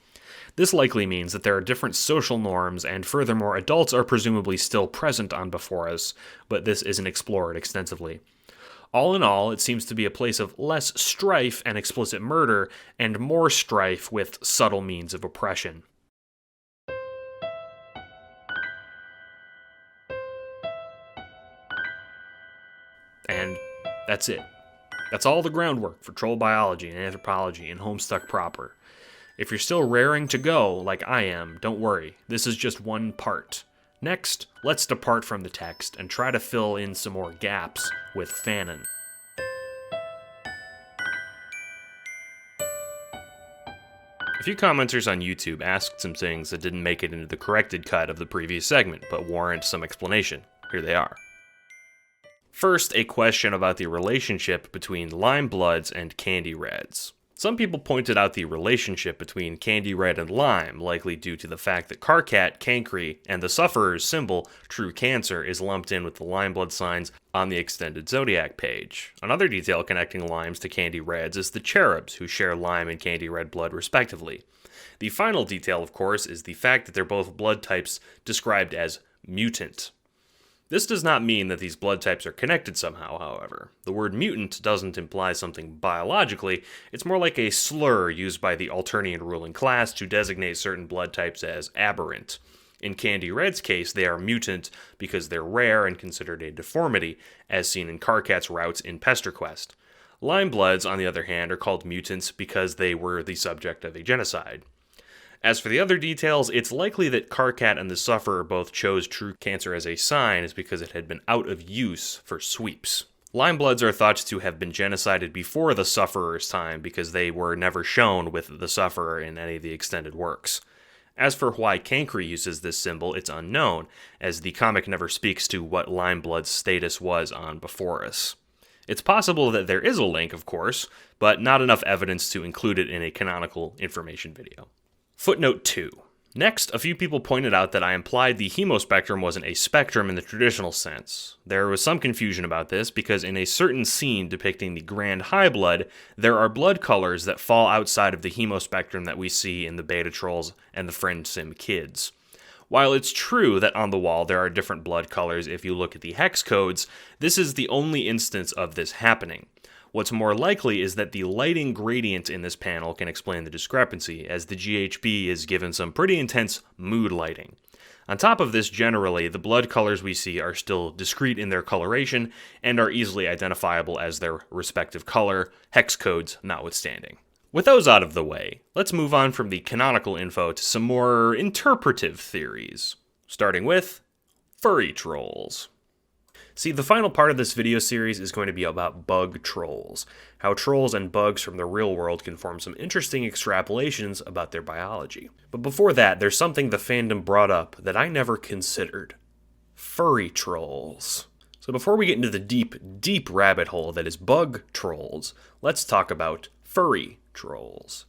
This likely means that there are different social norms, and furthermore, adults are presumably still present on Before Us, but this isn't explored extensively. All in all, it seems to be a place of less strife and explicit murder, and more strife with subtle means of oppression. And that's it. That's all the groundwork for troll biology and anthropology in Homestuck proper. If you're still raring to go, like I am, don't worry, this is just one part. Next, let's depart from the text and try to fill in some more gaps with fanon. A few commenters on YouTube asked some things that didn't make it into the corrected cut of the previous segment, but warrant some explanation. Here they are. First, a question about the relationship between lime bloods and candy reds. Some people pointed out the relationship between Candy Red and Lime, likely due to the fact that Karkat, Cancri, and the Sufferer's symbol, True Cancer, is lumped in with the Lime blood signs on the extended Zodiac page. Another detail connecting Limes to Candy Reds is the Cherubs, who share Lime and Candy Red blood respectively. The final detail, of course, is the fact that they're both blood types described as mutant. This does not mean that these blood types are connected somehow, however. The word mutant doesn't imply something biologically, it's more like a slur used by the Alternian ruling class to designate certain blood types as aberrant. In Candy Red's case, they are mutant because they're rare and considered a deformity, as seen in Karkat's routes in PesterQuest. Lime bloods, on the other hand, are called mutants because they were the subject of a genocide. As for the other details, it's likely that Karkat and the Sufferer both chose True Cancer as a sign is because it had been out of use for sweeps. Lime bloods are thought to have been genocided before the Sufferer's time because they were never shown with the Sufferer in any of the extended works. As for why Cancri uses this symbol, it's unknown, as the comic never speaks to what Lime blood's status was on Bephoris. It's possible that there is a link, of course, but not enough evidence to include it in a canonical information video. Footnote 2. Next, a few people pointed out that I implied the hemospectrum wasn't a spectrum in the traditional sense. There was some confusion about this because in a certain scene depicting the Grand High Blood, there are blood colors that fall outside of the hemospectrum that we see in the Beta Trolls and the Friend Sim kids. While it's true that on the wall there are different blood colors if you look at the hex codes, this is the only instance of this happening. What's more likely is that the lighting gradient in this panel can explain the discrepancy, as the GHB is given some pretty intense mood lighting. On top of this, generally, the blood colors we see are still discrete in their coloration and are easily identifiable as their respective color, hex codes notwithstanding. With those out of the way, let's move on from the canonical info to some more interpretive theories, starting with furry trolls. See, the final part of this video series is going to be about bug trolls, how trolls and bugs from the real world can form some interesting extrapolations about their biology. But before that, there's something the fandom brought up that I never considered. Furry trolls. So before we get into the deep, deep rabbit hole that is bug trolls, let's talk about furry trolls.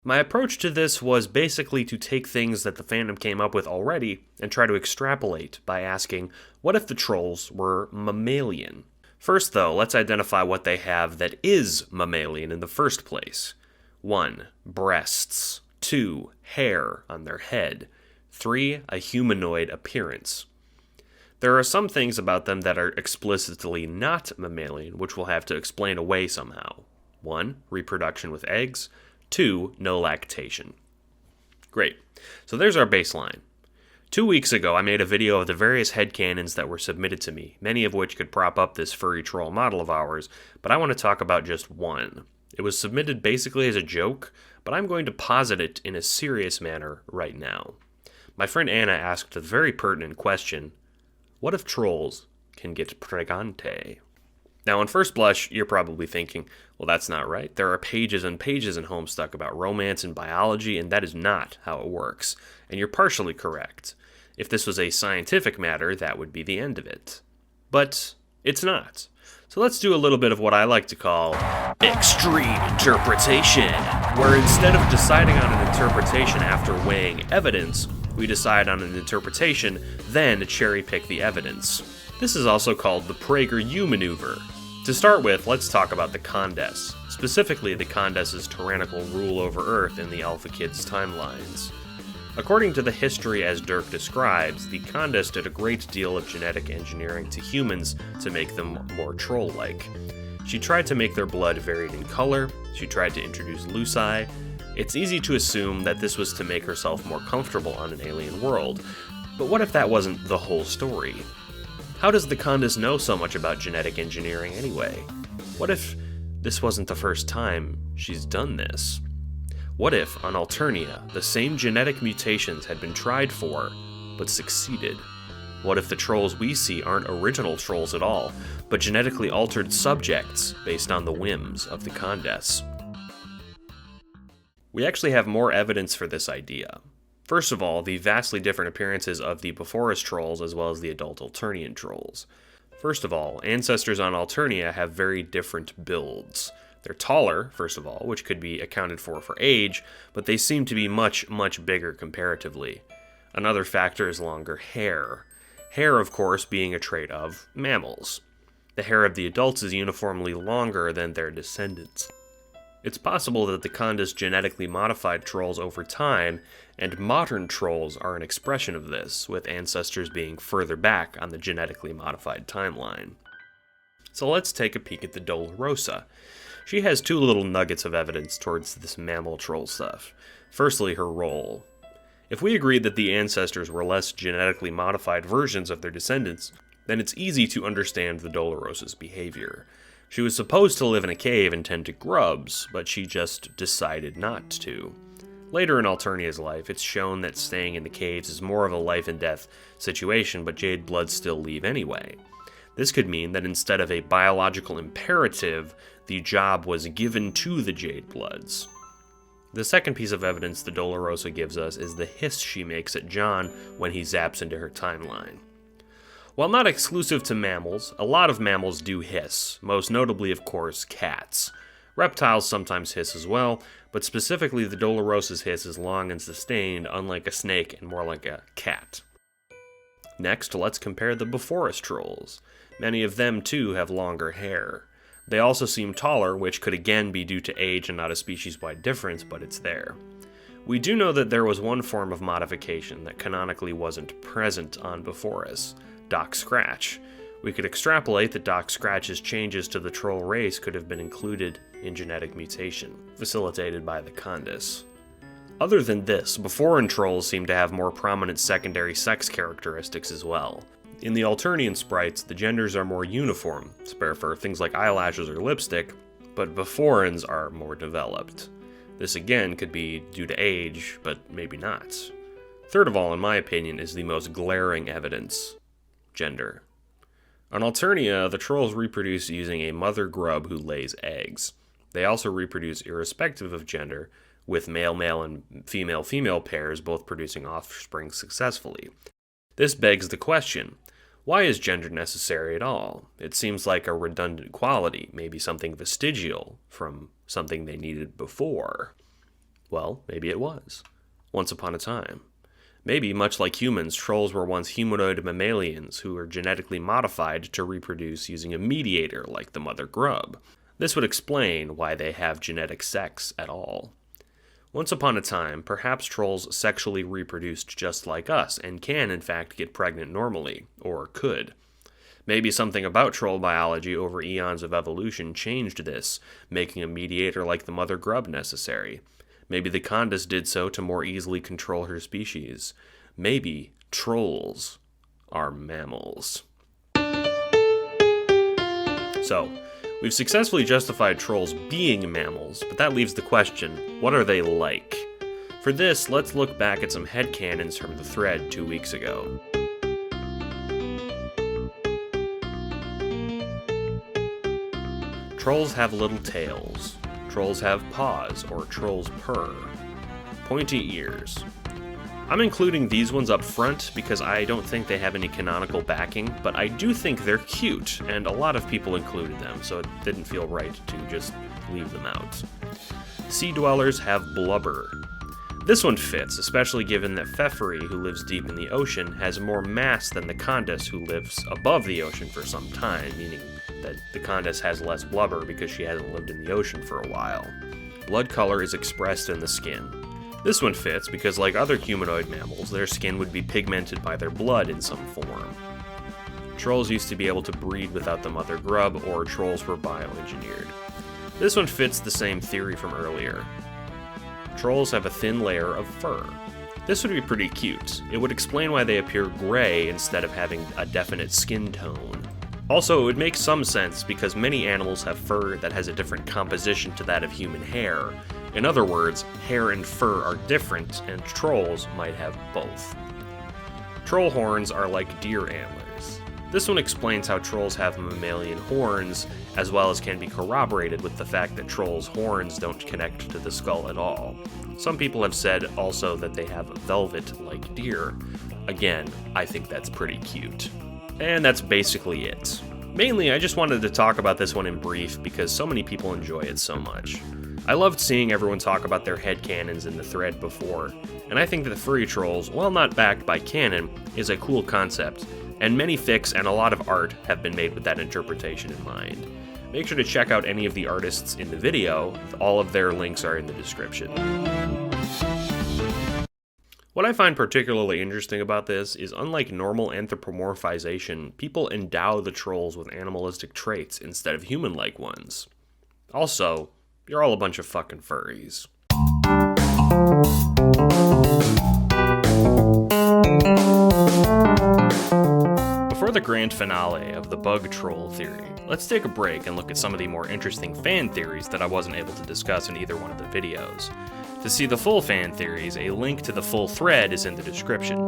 My approach to this was basically to take things that the fandom came up with already and try to extrapolate by asking, what if the trolls were mammalian? First though, let's identify what they have that is mammalian in the first place. 1. Breasts. 2. Hair on their head. 3. A humanoid appearance. There are some things about them that are explicitly not mammalian, which we'll have to explain away somehow. 1. Reproduction with eggs. 2. No lactation. Great. So there's our baseline. 2 weeks ago, I made a video of the various headcanons that were submitted to me, many of which could prop up this furry troll model of ours, but I want to talk about just one. It was submitted basically as a joke, but I'm going to posit it in a serious manner right now. My friend Anna asked a very pertinent question: what if trolls can get pregante? Now, on first blush, you're probably thinking, well, that's not right. There are pages and pages in Homestuck about romance and biology, and that is not how it works. And you're partially correct. If this was a scientific matter, that would be the end of it. But it's not. So let's do a little bit of what I like to call extreme interpretation, where instead of deciding on an interpretation after weighing evidence, we decide on an interpretation, then cherry-pick the evidence. This is also called the PragerU maneuver. To start with, let's talk about the Condes, specifically the Condes' tyrannical rule over Earth in the Alpha Kids timelines. According to the history as Dirk describes, the Condes did a great deal of genetic engineering to humans to make them more troll-like. She tried to make their blood varied in color, she tried to introduce loci. It's easy to assume that this was to make herself more comfortable on an alien world, but what if that wasn't the whole story? How does the Condes know so much about genetic engineering anyway? What if this wasn't the first time she's done this? What if, on Alternia, the same genetic mutations had been tried for, but succeeded? What if the trolls we see aren't original trolls at all, but genetically altered subjects based on the whims of the Condes? We actually have more evidence for this idea. First of all, the vastly different appearances of the Bephoris trolls as well as the adult Alternian trolls. First of all, ancestors on Alternia have very different builds. They're taller, first of all, which could be accounted for age, but they seem to be much, much bigger comparatively. Another factor is longer hair. Hair, of course, being a trait of mammals. The hair of the adults is uniformly longer than their descendants. It's possible that the Condus genetically modified trolls over time, and modern trolls are an expression of this, with ancestors being further back on the genetically modified timeline. So let's take a peek at the Dolorosa. She has two little nuggets of evidence towards this mammal troll stuff. Firstly, her role. If we agreed that the ancestors were less genetically modified versions of their descendants, then it's easy to understand the Dolorosa's behavior. She was supposed to live in a cave and tend to grubs, but she just decided not to. Later in Alternia's life, it's shown that staying in the caves is more of a life and death situation, but Jade Bloods still leave anyway. This could mean that instead of a biological imperative, the job was given to the Jade Bloods. The second piece of evidence the Dolorosa gives us is the hiss she makes at John when he zaps into her timeline. While not exclusive to mammals, a lot of mammals do hiss, most notably, of course, cats. Reptiles sometimes hiss as well, but specifically the Dolorosa's hiss is long and sustained, unlike a snake and more like a cat. Next, let's compare the Bephoris trolls. Many of them, too, have longer hair. They also seem taller, which could again be due to age and not a species-wide difference, but it's there. We do know that there was one form of modification that canonically wasn't present on Bephoris, Doc Scratch. We could extrapolate that Doc Scratch's changes to the troll race could have been included in genetic mutation, facilitated by the Condus. Other than this, Bephoran trolls seem to have more prominent secondary sex characteristics as well. In the Alternian sprites, the genders are more uniform, spare for things like eyelashes or lipstick, but Bephorans are more developed. This again could be due to age, but maybe not. Third of all, in my opinion, is the most glaring evidence: gender. On Alternia, the trolls reproduce using a mother grub who lays eggs. They also reproduce irrespective of gender, with male-male and female-female pairs both producing offspring successfully. This begs the question, why is gender necessary at all? It seems like a redundant quality, maybe something vestigial from something they needed before. Well, maybe it was. Once upon a time. Maybe, much like humans, trolls were once humanoid mammalians who were genetically modified to reproduce using a mediator like the mother grub. This would explain why they have genetic sex at all. Once upon a time, perhaps trolls sexually reproduced just like us, and can in fact get pregnant normally, or could. Maybe something about troll biology over eons of evolution changed this, making a mediator like the mother grub necessary. Maybe the Condus did so to more easily control her species. Maybe trolls are mammals. So, we've successfully justified trolls being mammals, but that leaves the question, what are they like? For this, let's look back at some headcanons from the thread 2 weeks ago. Trolls have little tails. Trolls have paws, or trolls purr. Pointy ears. I'm including these ones up front because I don't think they have any canonical backing, but I do think they're cute, and a lot of people included them, so it didn't feel right to just leave them out. Sea dwellers have blubber. This one fits, especially given that Furry, who lives deep in the ocean, has more mass than the Condus, who lives above the ocean for some time, meaning that the Condus has less blubber because she hasn't lived in the ocean for a while. Blood color is expressed in the skin. This one fits because, like other humanoid mammals, their skin would be pigmented by their blood in some form. Trolls used to be able to breed without the mother grub, or trolls were bioengineered. This one fits the same theory from earlier. Trolls have a thin layer of fur. This would be pretty cute. It would explain why they appear gray instead of having a definite skin tone. Also, it would make some sense because many animals have fur that has a different composition to that of human hair. In other words, hair and fur are different, and trolls might have both. Troll horns are like deer antlers. This one explains how trolls have mammalian horns, as well as can be corroborated with the fact that trolls' horns don't connect to the skull at all. Some people have said also that they have velvet like deer. Again, I think that's pretty cute. And that's basically it. Mainly, I just wanted to talk about this one in brief because so many people enjoy it so much. I loved seeing everyone talk about their headcanons in the thread before, and I think that the furry trolls, while not backed by canon, is a cool concept, and many fics and a lot of art have been made with that interpretation in mind. Make sure to check out any of the artists in the video, all of their links are in the description. What I find particularly interesting about this is, unlike normal anthropomorphization, people endow the trolls with animalistic traits instead of human-like ones. Also, you're all a bunch of fucking furries. Before the grand finale of the bug troll theory, let's take a break and look at some of the more interesting fan theories that I wasn't able to discuss in either one of the videos. To see the full fan theories, a link to the full thread is in the description.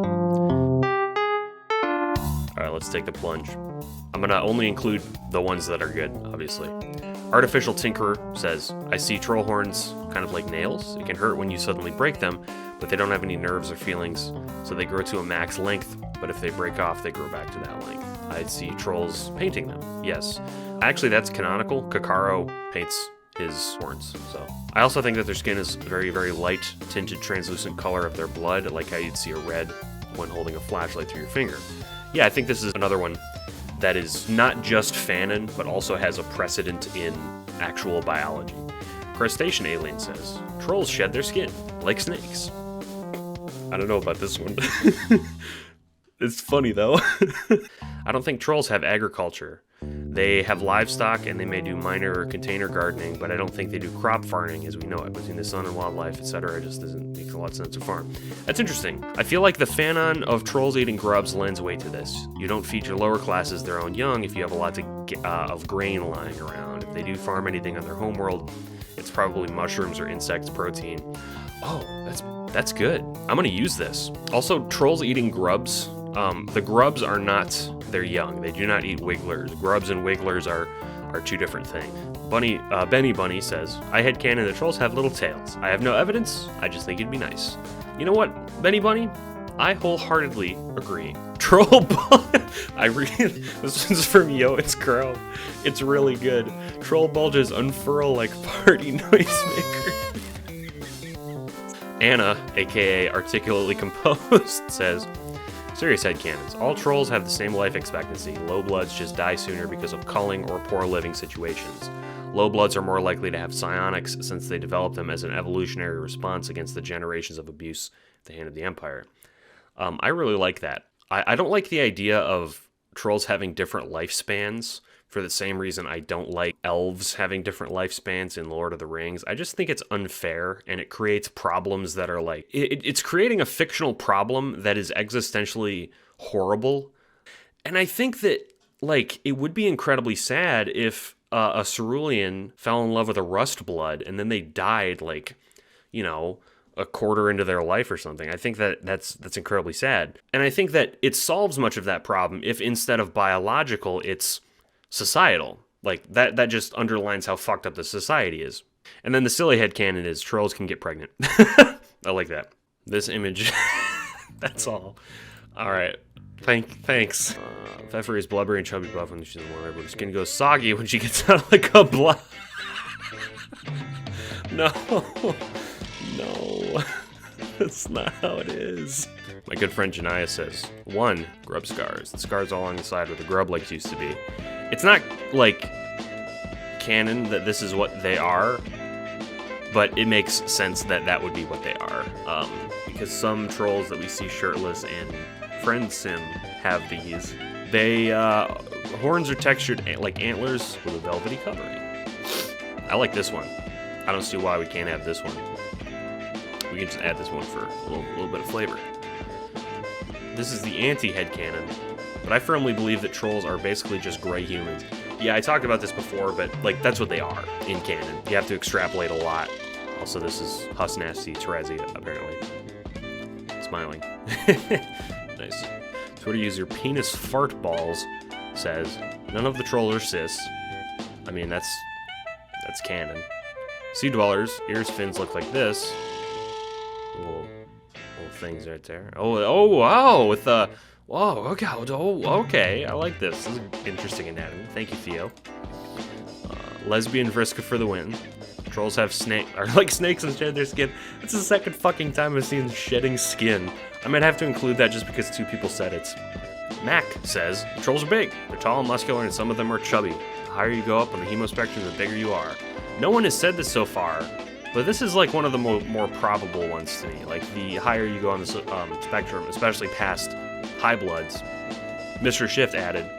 Alright, let's take the plunge. I'm gonna only include the ones that are good, obviously. Artificial Tinkerer says, I see troll horns kind of like nails. It can hurt when you suddenly break them, but they don't have any nerves or feelings, so they grow to a max length, but if they break off, they grow back to that length. I see trolls painting them, yes. Actually, that's canonical. Kakaro paints his horns, so. I also think that their skin is very, very light, tinted, translucent color of their blood, like how you'd see a red when holding a flashlight through your finger. Yeah, I think this is another one that is not just fanon, but also has a precedent in actual biology. Crustacean Alien says, trolls shed their skin, like snakes. I don't know about this one. It's funny, though. I don't think trolls have agriculture. They have livestock, and they may do minor or container gardening, but I don't think they do crop farming as we know it. Between the sun and wildlife, etc., it just doesn't make a lot of sense to farm. That's interesting. I feel like the fanon of trolls eating grubs lends weight to this. You don't feed your lower classes their own young if you have a lot of grain lying around. If they do farm anything on their homeworld, it's probably mushrooms or insects protein. Oh, that's good. I'm gonna use this. Also, trolls eating grubs. The grubs are not their young. They do not eat wigglers. Grubs and wigglers are two different things. Benny Bunny says, I headcanon the trolls have little tails. I have no evidence, I just think it'd be nice. You know what, Benny Bunny? I wholeheartely agree. Troll bulge. This one's from Yo It's Crow. It's really good. Troll bulges unfurl like party noisemaker. Anna, aka Articulately Composed, says, serious headcanons. All trolls have the same life expectancy. Low bloods just die sooner because of culling or poor living situations. Low bloods are more likely to have psionics since they develop them as an evolutionary response against the generations of abuse at the hand of the Empire. I really like that. I don't like the idea of trolls having different lifespans for the same reason I don't like elves having different lifespans in Lord of the Rings. I just think it's unfair, and it creates problems that are like... It's creating a fictional problem that is existentially horrible. And I think that, like, it would be incredibly sad if a cerulean fell in love with a rust blood, and then they died, like, you know, a quarter into their life or something. I think that that's incredibly sad. And I think that it solves much of that problem if instead of biological, it's societal. Like, that just underlines how fucked up the society is. And then the silly headcanon is trolls can get pregnant. I like that. This image, that's all. Alright, thanks. Pfeffer is blubbery and chubby buff when she's warm, but her skin goes soggy when she gets out like a blood. No. That's not how it is. My good friend Janaya says, 1. Grub scars. The scars all along the side where the grub legs used to be. It's not, like, canon that this is what they are, but it makes sense that that would be what they are. Because some trolls that we see shirtless in Friend Sim have these. They, horns are textured like antlers with a velvety covering. I like this one. I don't see why we can't have this one. We can just add this one for a little bit of flavor. This is the anti-headcanon, but I firmly believe that trolls are basically just gray humans. Yeah, I talked about this before, but, like, that's what they are in canon. You have to extrapolate a lot. Also, this is Huss Nasty Terezi, apparently. Smiling. Nice. Twitter user Penis Fart Balls says, none of the trolls are cis. I mean, that's canon. Sea dwellers, ears, fins look like this. Little things right there. Oh wow! With Whoa, okay, oh, okay, I like this. This is interesting anatomy. Thank you, Theo. Lesbian Vriska for the win. Trolls have like snakes and shed their skin. It's the second fucking time I've seen shedding skin. I might have to include that just because two people said it. Mac says, trolls are big. They're tall and muscular, and some of them are chubby. The higher you go up on the hemo spectrum, the bigger you are. No one has said this so far, but this is like one of the more probable ones to me. Like, the higher you go on the spectrum, especially past high bloods, Mr. Shift added,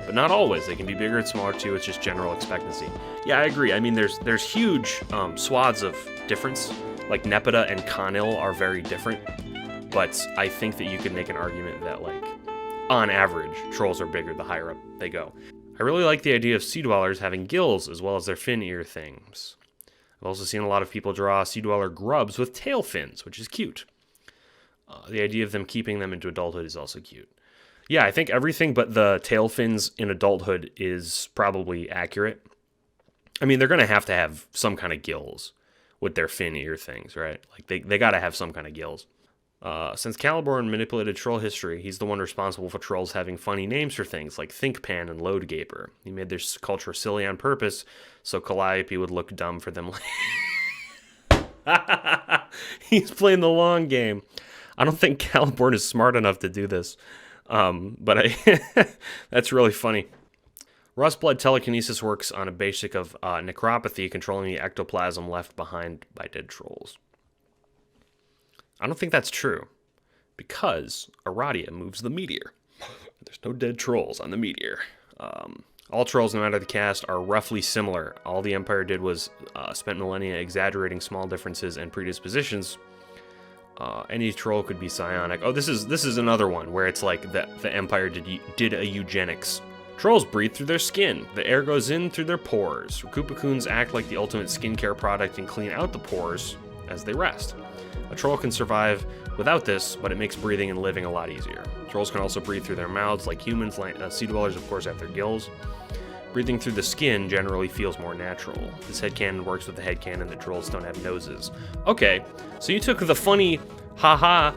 but not always. They can be bigger and smaller too. It's just general expectancy. Yeah, I agree. I mean, there's huge swaths of difference. Like Nepeta and Conil are very different, but I think that you could make an argument that, like, on average, trolls are bigger the higher up they go. I really like the idea of sea dwellers having gills as well as their fin ear things. I've also seen a lot of people draw sea dweller grubs with tail fins, which is cute. The idea of them keeping them into adulthood is also cute. Yeah, I think everything but the tail fins in adulthood is probably accurate. I mean, they're going to have some kind of gills with their fin ear things, right? Like, they got to have some kind of gills. Since Caliborn manipulated troll history, he's the one responsible for trolls having funny names for things like Thinkpan and Loadgaper. He made their culture silly on purpose so Calliope would look dumb for them. He's playing the long game. I don't think Caliborn is smart enough to do this, but that's really funny. Rust blood telekinesis works on a basic of necropathy, controlling the ectoplasm left behind by dead trolls. I don't think that's true, because Aradia moves the meteor. There's no dead trolls on the meteor. All trolls, no matter the caste, are roughly similar. All the Empire did was spent millennia exaggerating small differences and predispositions. Any troll could be psionic. Oh, this is another one where it's like the Empire did a eugenics. Trolls breathe through their skin. The air goes in through their pores. Koopacoons act like the ultimate skincare product and clean out the pores as they rest. A troll can survive without this, but it makes breathing and living a lot easier. Trolls can also breathe through their mouths like humans. Sea dwellers, of course, have their gills. Breathing through the skin generally feels more natural. This headcanon works with the headcanon that trolls don't have noses. Okay, so you took the funny haha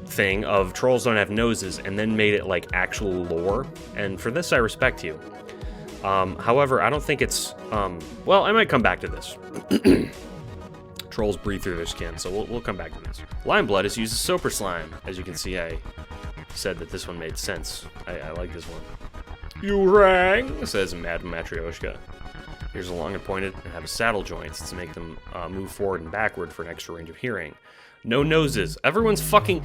thing of trolls don't have noses and then made it like actual lore, and for this I respect you. However, I don't think it's, well, I might come back to this. Trolls breathe through their skin, so we'll come back to this. Lime blood is used as super slime. As you can see, I said that this one made sense. I like this one. You rang, says Mad Matryoshka. Ears are long and pointed and have saddle joints to make them move forward and backward for an extra range of hearing. No noses. Everyone's fucking...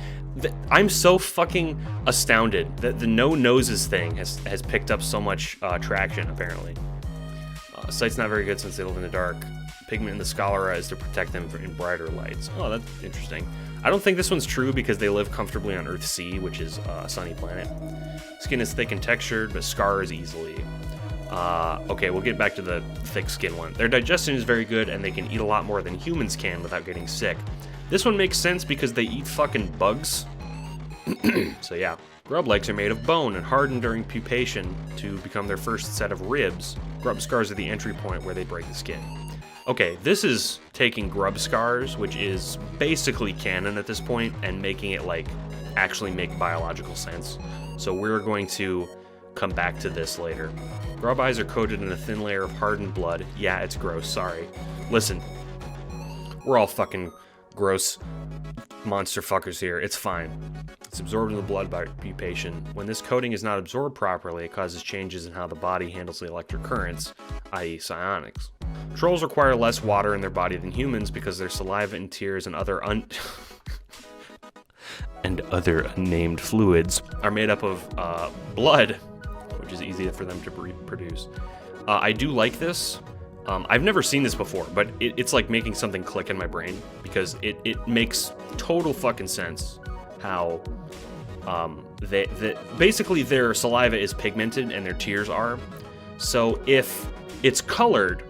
I'm so fucking astounded that the no noses thing has picked up so much traction, apparently. Sight's not very good since they live in the dark. Pigment in the scalera is to protect them in brighter lights. Oh, that's interesting. I don't think this one's true because they live comfortably on Earth C, which is a sunny planet. Skin is thick and textured, but scars easily. Okay, we'll get back to the thick skin one. Their digestion is very good, and they can eat a lot more than humans can without getting sick. This one makes sense because they eat fucking bugs. So yeah. Grub legs are made of bone and harden during pupation to become their first set of ribs. Grub scars are the entry point where they break the skin. Okay, this is taking grub scars, which is basically canon at this point, and making it, like, actually make biological sense. So we're going to come back to this later. Grub eyes are coated in a thin layer of hardened blood. Yeah, it's gross, sorry. Listen, we're all fucking gross monster fuckers here. It's fine. It's absorbed in the blood by pupation. When this coating is not absorbed properly, it causes changes in how the body handles the electric currents, i.e. psionics. Trolls require less water in their body than humans because their saliva and tears and other unnamed fluids are made up of blood, which is easy for them to produce. I do like this. I've never seen this before, but it's like making something click in my brain because it makes total fucking sense how basically their saliva is pigmented and their tears are. So if it's colored,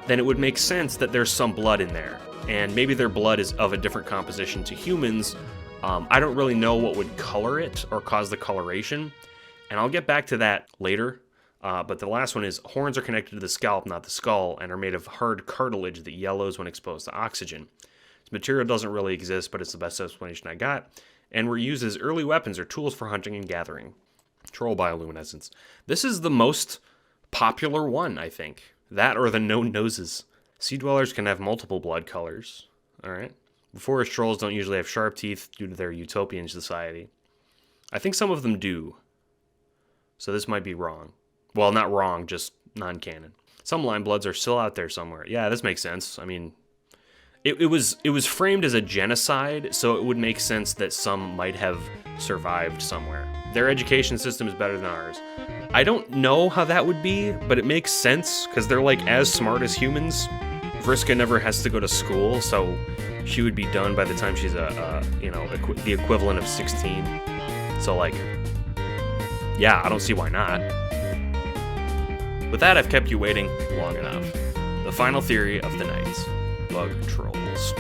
then it would make sense that there's some blood in there. And maybe their blood is of a different composition to humans. I don't really know what would color it or cause the coloration. And I'll get back to that later. But the last one is horns are connected to the scalp, not the skull, and are made of hard cartilage that yellows when exposed to oxygen. This material doesn't really exist, but it's the best explanation I got. and were used as early weapons or tools for hunting and gathering. Troll bioluminescence. This is the most popular one, I think. That or the known noses. Sea dwellers can have multiple blood colors. Alright. Forest trolls don't usually have sharp teeth due to their utopian society. I think some of them do. So this might be wrong. Well, not wrong, just non-canon. Some limebloods are still out there somewhere. Yeah, this makes sense. I mean, it was framed as a genocide, so it would make sense that some might have survived somewhere. Their education system is better than ours. I don't know how that would be, but it makes sense, because they're like as smart as humans. Vriska never has to go to school, so she would be done by the time she's the equivalent of 16. So like, yeah, I don't see why not. With that, I've kept you waiting long enough. The final theory of the night: bug trolls.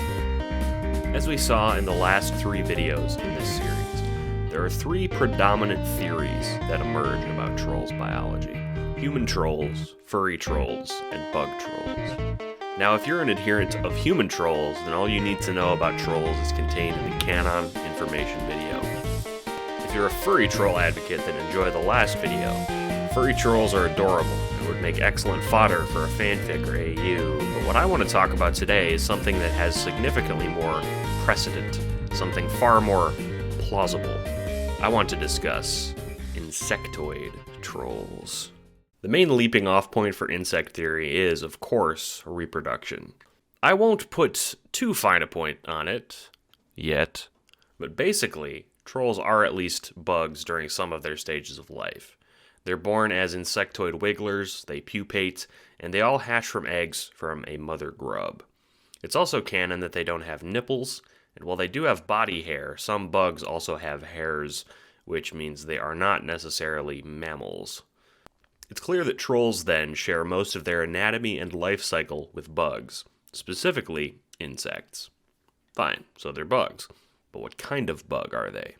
As we saw in the last 3 videos in this series, there are 3 predominant theories that emerge about trolls biology: human trolls, furry trolls, and bug trolls. Now, if you're an adherent of human trolls, then all you need to know about trolls is contained in the Canon information video. If you're a furry troll advocate, then enjoy the last video. Furry trolls are adorable and would make excellent fodder for a fanfic or AU, but what I want to talk about today is something that has significantly more precedent, something far more plausible. I want to discuss insectoid trolls. The main leaping off point for insect theory is, of course, reproduction. I won't put too fine a point on it yet, but basically, trolls are at least bugs during some of their stages of life. They're born as insectoid wigglers, they pupate, and they all hatch from eggs from a mother grub. It's also canon that they don't have nipples, and while they do have body hair, some bugs also have hairs, which means they are not necessarily mammals. It's clear that trolls then share most of their anatomy and life cycle with bugs, specifically insects. Fine, so they're bugs. But what kind of bug are they?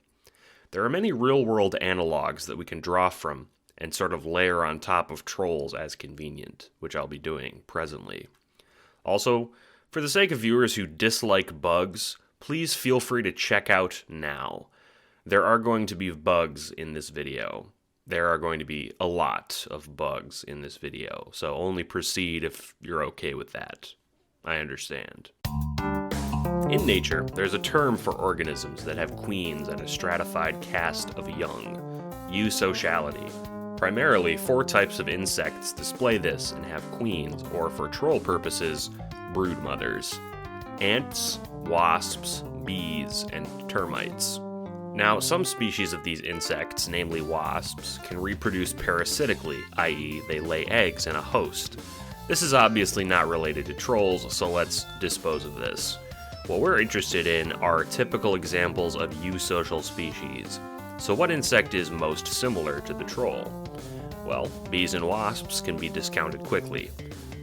There are many real-world analogs that we can draw from and sort of layer on top of trolls as convenient, which I'll be doing presently. Also, for the sake of viewers who dislike bugs, please feel free to check out now. There are going to be bugs in this video. There are going to be a lot of bugs in this video, so only proceed if you're okay with that. I understand. In nature, there's a term for organisms that have queens and a stratified caste of young: eusociality. Primarily, 4 types of insects display this and have queens, or for troll purposes, brood mothers: ants, wasps, bees, and termites. Now, some species of these insects, namely wasps, can reproduce parasitically, i.e., they lay eggs in a host. This is obviously not related to trolls, so let's dispose of this. What we're interested in are typical examples of eusocial species. So what insect is most similar to the troll? Well, bees and wasps can be discounted quickly.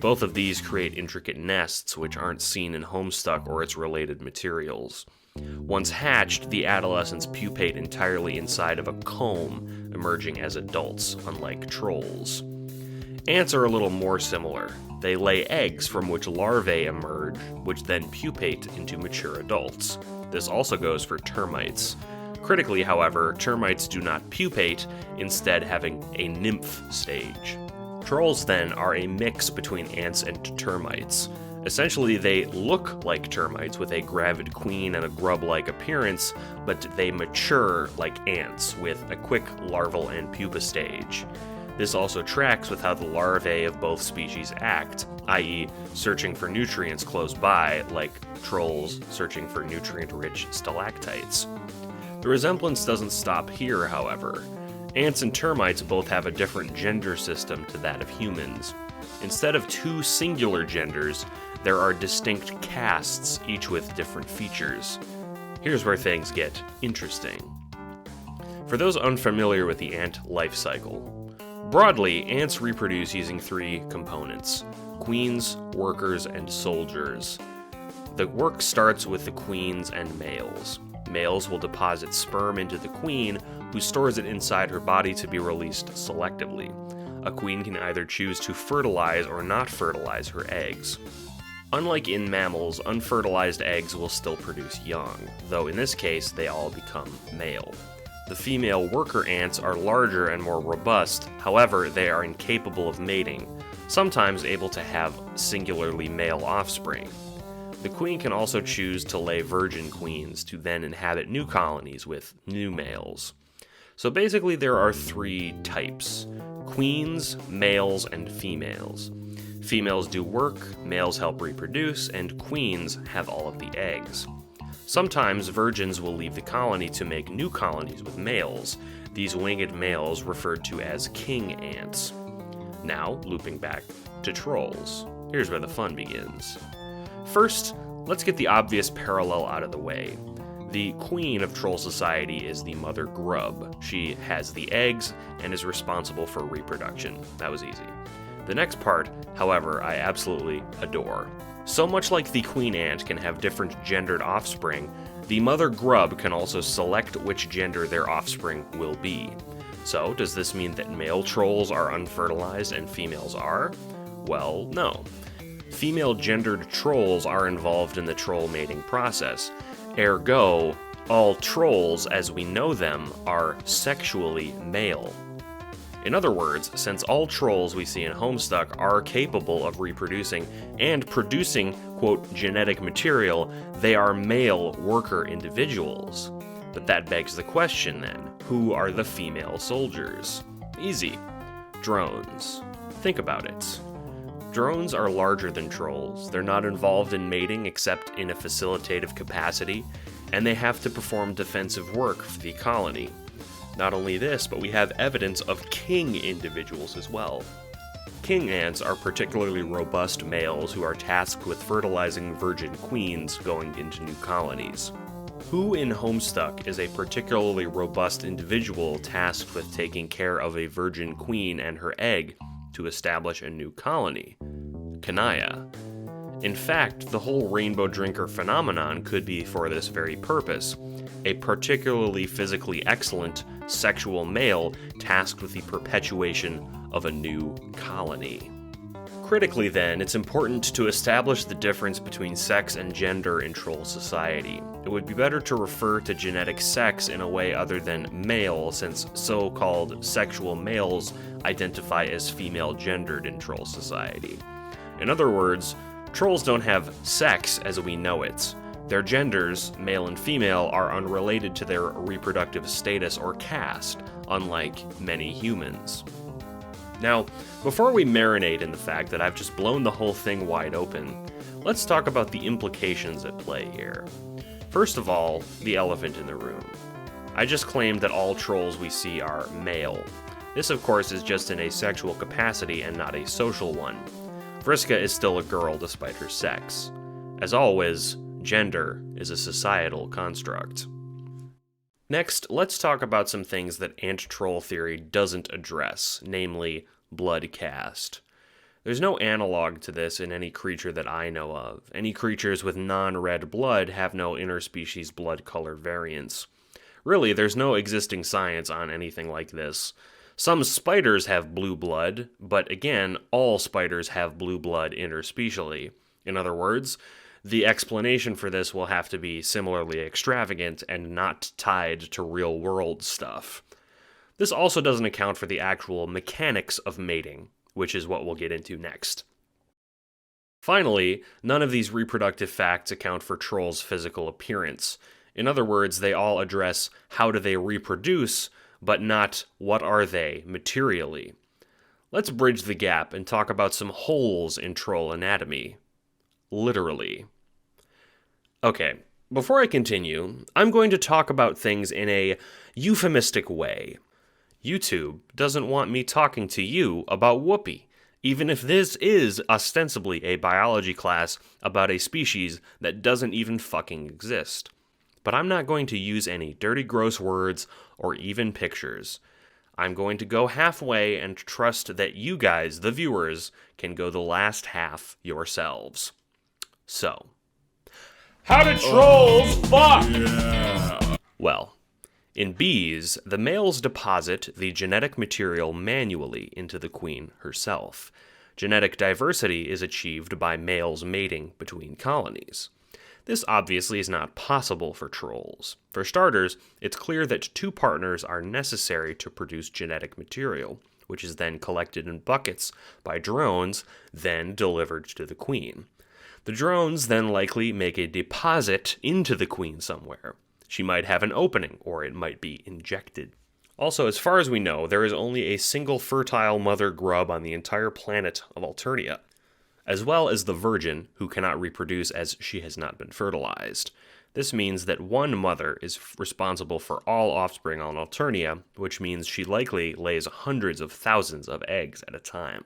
Both of these create intricate nests which aren't seen in Homestuck or its related materials. Once hatched, the adolescents pupate entirely inside of a comb, emerging as adults, unlike trolls. Ants are a little more similar. They lay eggs from which larvae emerge, which then pupate into mature adults. This also goes for termites. Critically, however, termites do not pupate, instead having a nymph stage. Trolls, then, are a mix between ants and termites. Essentially, they look like termites with a gravid queen and a grub-like appearance, but they mature like ants with a quick larval and pupa stage. This also tracks with how the larvae of both species act, i.e., searching for nutrients close by, like trolls searching for nutrient-rich stalactites. The resemblance doesn't stop here, however. Ants and termites both have a different gender system to that of humans. Instead of 2 singular genders, there are distinct castes, each with different features. Here's where things get interesting. For those unfamiliar with the ant life cycle, broadly, ants reproduce using 3 components: queens, workers, and soldiers. The work starts with the queens and males. Males will deposit sperm into the queen, who stores it inside her body to be released selectively. A queen can either choose to fertilize or not fertilize her eggs. Unlike in mammals, unfertilized eggs will still produce young, though in this case they all become male. The female worker ants are larger and more robust, however, they are incapable of mating, sometimes able to have singularly male offspring. The queen can also choose to lay virgin queens to then inhabit new colonies with new males. So basically there are three types: queens, males, and females. Females do work, males help reproduce, and queens have all of the eggs. Sometimes virgins will leave the colony to make new colonies with males, these winged males referred to as king ants. Now, looping back to trolls. Here's where the fun begins. First, let's get the obvious parallel out of the way. The queen of troll society is the mother grub. She has the eggs and is responsible for reproduction. That was easy. The next part, however, I absolutely adore. So much like the queen ant can have different gendered offspring, the mother grub can also select which gender their offspring will be. So, does this mean that male trolls are unfertilized and females are? Well, no. Female gendered trolls are involved in the troll mating process. Ergo, all trolls as we know them are sexually male. In other words, since all trolls we see in Homestuck are capable of reproducing and producing, quote, genetic material, they are male worker individuals. But that begs the question then, who are the female soldiers? Easy. Drones. Think about it. Drones are larger than trolls, they're not involved in mating except in a facilitative capacity, and they have to perform defensive work for the colony. Not only this, but we have evidence of king individuals as well. King ants are particularly robust males who are tasked with fertilizing virgin queens going into new colonies. Who in Homestuck is a particularly robust individual tasked with taking care of a virgin queen and her egg to establish a new colony? Kanaya. In fact, the whole rainbow drinker phenomenon could be for this very purpose. A particularly physically excellent sexual male tasked with the perpetuation of a new colony. Critically then, it's important to establish the difference between sex and gender in troll society. It would be better to refer to genetic sex in a way other than male, since so-called sexual males identify as female-gendered in troll society. In other words, trolls don't have sex as we know it. Their genders, male and female, are unrelated to their reproductive status or caste, unlike many humans. Now, before we marinate in the fact that I've just blown the whole thing wide open, let's talk about the implications at play here. First of all, the elephant in the room. I just claimed that all trolls we see are male. This, of course, is just in a sexual capacity and not a social one. Vriska is still a girl despite her sex. As always, gender is a societal construct. Next, let's talk about some things that ant-troll theory doesn't address, namely blood caste. There's no analog to this in any creature that I know of. Any creatures with non-red blood have no interspecies blood color variance. Really, there's no existing science on anything like this. Some spiders have blue blood, but again, all spiders have blue blood interspecially. In other words, the explanation for this will have to be similarly extravagant and not tied to real-world stuff. This also doesn't account for the actual mechanics of mating, which is what we'll get into next. Finally, none of these reproductive facts account for trolls' physical appearance. In other words, they all address how do they reproduce, but not what are they materially. Let's bridge the gap and talk about some holes in troll anatomy. Literally. Okay, before I continue, I'm going to talk about things in a euphemistic way. YouTube doesn't want me talking to you about Whoopi, even if this is ostensibly a biology class about a species that doesn't even fucking exist. But I'm not going to use any dirty, gross words or even pictures. I'm going to go halfway and trust that you guys, the viewers, can go the last half yourselves. So, how do trolls fuck? Yeah. Well, in bees, the males deposit the genetic material manually into the queen herself. Genetic diversity is achieved by males mating between colonies. This obviously is not possible for trolls. For starters, it's clear that two partners are necessary to produce genetic material, which is then collected in buckets by drones, then delivered to the queen. The drones then likely make a deposit into the queen somewhere. She might have an opening, or it might be injected. Also, as far as we know, there is only a single fertile mother grub on the entire planet of Alternia, as well as the virgin, who cannot reproduce as she has not been fertilized. This means that one mother is responsible for all offspring on Alternia, which means she likely lays hundreds of thousands of eggs at a time.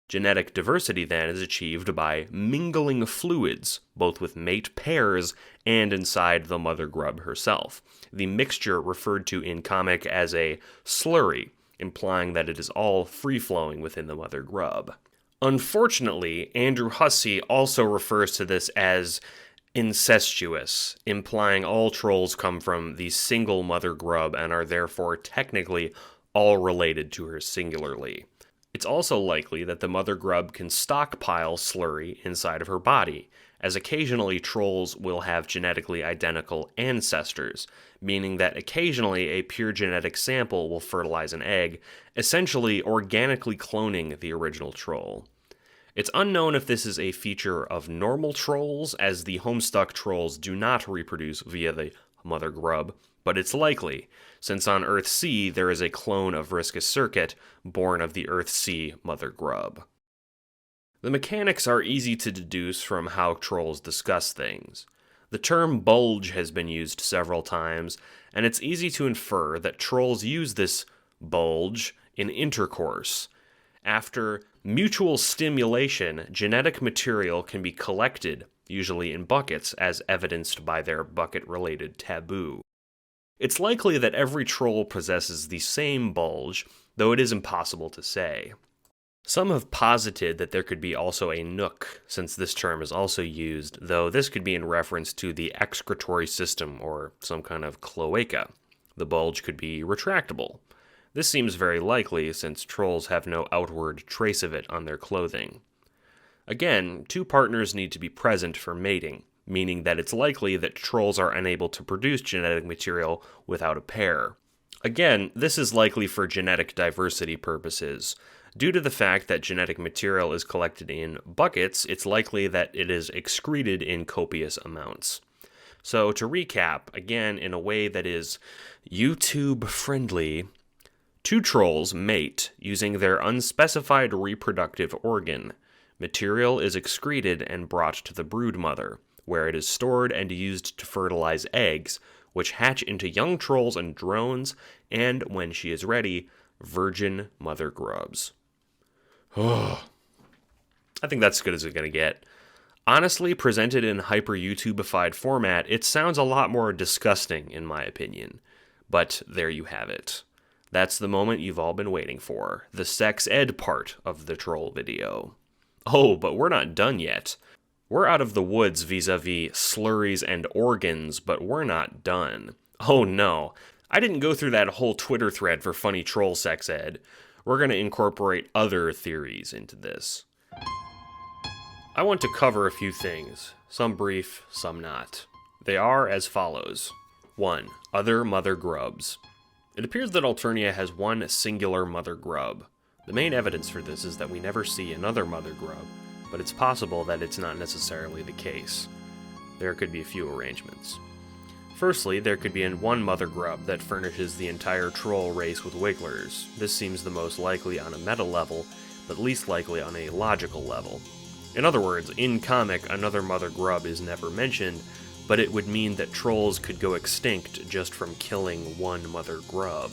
Genetic diversity then is achieved by mingling fluids, both with mate pairs and inside the mother grub herself. The mixture referred to in comic as a slurry, implying that it is all free-flowing within the mother grub. Unfortunately, Andrew Hussey also refers to this as incestuous, implying all trolls come from the single mother grub and are therefore technically all related to her singularly. It's also likely that the mother grub can stockpile slurry inside of her body, as occasionally trolls will have genetically identical ancestors, meaning that occasionally a pure genetic sample will fertilize an egg, essentially organically cloning the original troll. It's unknown if this is a feature of normal trolls, as the homestuck trolls do not reproduce via the mother grub, but it's likely, since on Earth-C there is a clone of Riscus Circuit born of the Earth-C mother grub. The mechanics are easy to deduce from how trolls discuss things. The term bulge has been used several times, and it's easy to infer that trolls use this bulge in intercourse. After mutual stimulation, genetic material can be collected, usually in buckets, as evidenced by their bucket-related taboo. It's likely that every troll possesses the same bulge, though it is impossible to say. Some have posited that there could be also a nook, since this term is also used, though this could be in reference to the excretory system or some kind of cloaca. The bulge could be retractable. This seems very likely, since trolls have no outward trace of it on their clothing. Again, two partners need to be present for mating, meaning that it's likely that trolls are unable to produce genetic material without a pair. Again, this is likely for genetic diversity purposes. Due to the fact that genetic material is collected in buckets, it's likely that it is excreted in copious amounts. So to recap, again in a way that is YouTube-friendly, two trolls mate using their unspecified reproductive organ. Material is excreted and brought to the broodmother, where it is stored and used to fertilize eggs, which hatch into young trolls and drones, and, when she is ready, virgin mother grubs. I think that's as good as it's going to get. Honestly, presented in hyper-YouTubified format, it sounds a lot more disgusting, in my opinion. But there you have it. That's the moment you've all been waiting for, the sex ed part of the troll video. Oh, but we're not done yet. We're out of the woods vis-a-vis slurries and organs, but we're not done. Oh no, I didn't go through that whole Twitter thread for funny troll sex ed. We're going to incorporate other theories into this. I want to cover a few things, some brief, some not. They are as follows. 1. Other mother grubs. It appears that Alternia has one singular mother grub. The main evidence for this is that we never see another mother grub, but it's possible that it's not necessarily the case. There could be a few arrangements. Firstly, there could be one mother grub that furnishes the entire troll race with wigglers. This seems the most likely on a meta level, but least likely on a logical level. In other words, in comic, another mother grub is never mentioned, but it would mean that trolls could go extinct just from killing one mother grub.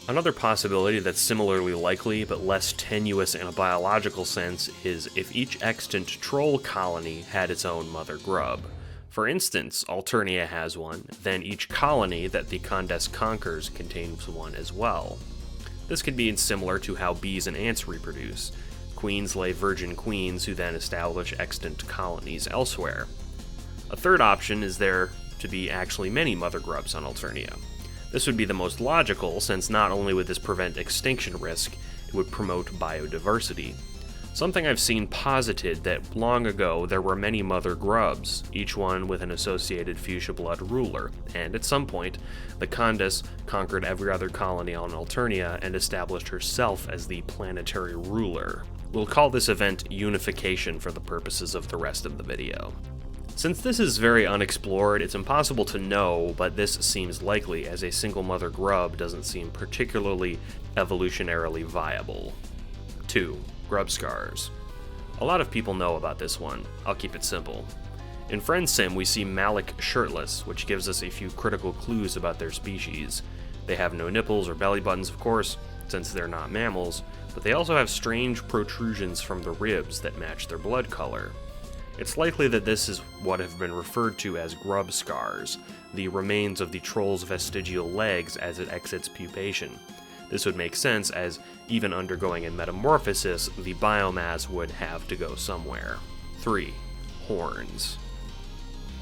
Another possibility that's similarly likely, but less tenuous in a biological sense, is if each extant troll colony had its own mother grub. For instance, Alternia has one, then each colony that the Condes conquers contains one as well. This could be similar to how bees and ants reproduce. Queens lay virgin queens who then establish extant colonies elsewhere. A third option is there to be actually many mother grubs on Alternia. This would be the most logical, since not only would this prevent extinction risk, it would promote biodiversity. Something I've seen posited that long ago there were many mother grubs, each one with an associated fuchsia blood ruler, and at some point, the Condus conquered every other colony on Alternia and established herself as the planetary ruler. We'll call this event unification for the purposes of the rest of the video. Since this is very unexplored, it's impossible to know, but this seems likely as a single mother grub doesn't seem particularly evolutionarily viable. 2. Grub scars. A lot of people know about this one. I'll keep it simple. In Friend Sim, we see Malik shirtless, which gives us a few critical clues about their species. They have no nipples or belly buttons, of course, since they're not mammals, but they also have strange protrusions from the ribs that match their blood color. It's likely that this is what have been referred to as grub scars, the remains of the troll's vestigial legs as it exits pupation. This would make sense, as even undergoing a metamorphosis, the biomass would have to go somewhere. 3. Horns.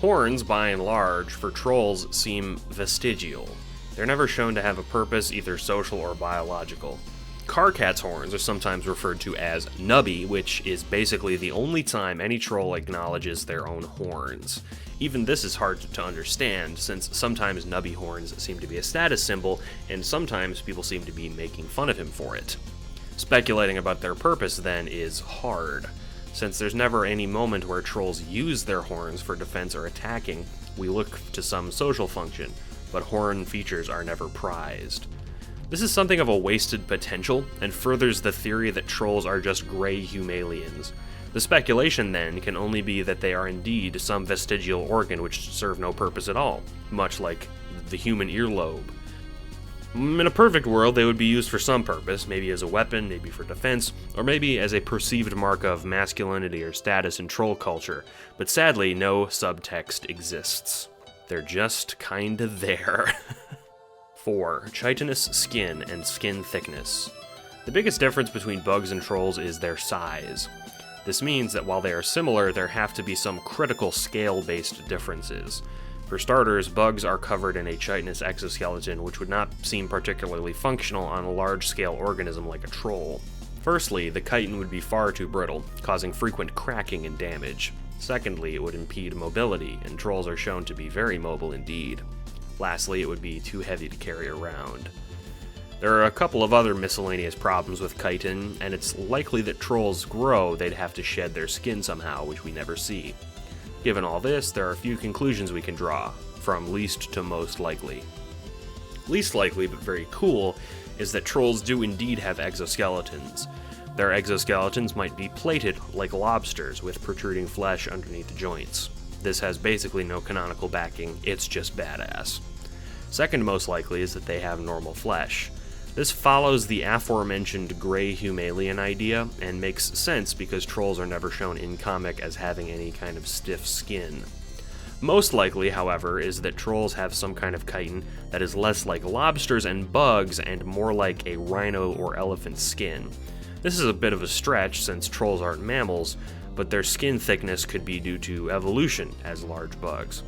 Horns, by and large, for trolls seem vestigial. They're never shown to have a purpose, either social or biological. Karkat's horns are sometimes referred to as nubby, which is basically the only time any troll acknowledges their own horns. Even this is hard to understand, since sometimes nubby horns seem to be a status symbol, and sometimes people seem to be making fun of him for it. Speculating about their purpose, then, is hard. Since there's never any moment where trolls use their horns for defense or attacking, we look to some social function, but horn features are never prized. This is something of a wasted potential, and furthers the theory that trolls are just gray Humalians. The speculation, then, can only be that they are indeed some vestigial organ which serve no purpose at all, much like the human earlobe. In a perfect world, they would be used for some purpose, maybe as a weapon, maybe for defense, or maybe as a perceived mark of masculinity or status in troll culture, but sadly, no subtext exists. They're just kinda there. 4. Chitinous skin and skin thickness. The biggest difference between bugs and trolls is their size. This means that while they are similar, there have to be some critical scale-based differences. For starters, bugs are covered in a chitinous exoskeleton, which would not seem particularly functional on a large-scale organism like a troll. Firstly, the chitin would be far too brittle, causing frequent cracking and damage. Secondly, it would impede mobility, and trolls are shown to be very mobile indeed. Lastly, it would be too heavy to carry around. There are a couple of other miscellaneous problems with chitin, and it's likely that trolls grow, they'd have to shed their skin somehow, which we never see. Given all this, there are a few conclusions we can draw, from least to most likely. Least likely, but very cool, is that trolls do indeed have exoskeletons. Their exoskeletons might be plated like lobsters, with protruding flesh underneath the joints. This has basically no canonical backing, it's just badass. Second most likely is that they have normal flesh. This follows the aforementioned gray Humalian idea, and makes sense because trolls are never shown in comic as having any kind of stiff skin. Most likely, however, is that trolls have some kind of chitin that is less like lobsters and bugs and more like a rhino or elephant skin. This is a bit of a stretch since trolls aren't mammals, but their skin thickness could be due to evolution as large bugs.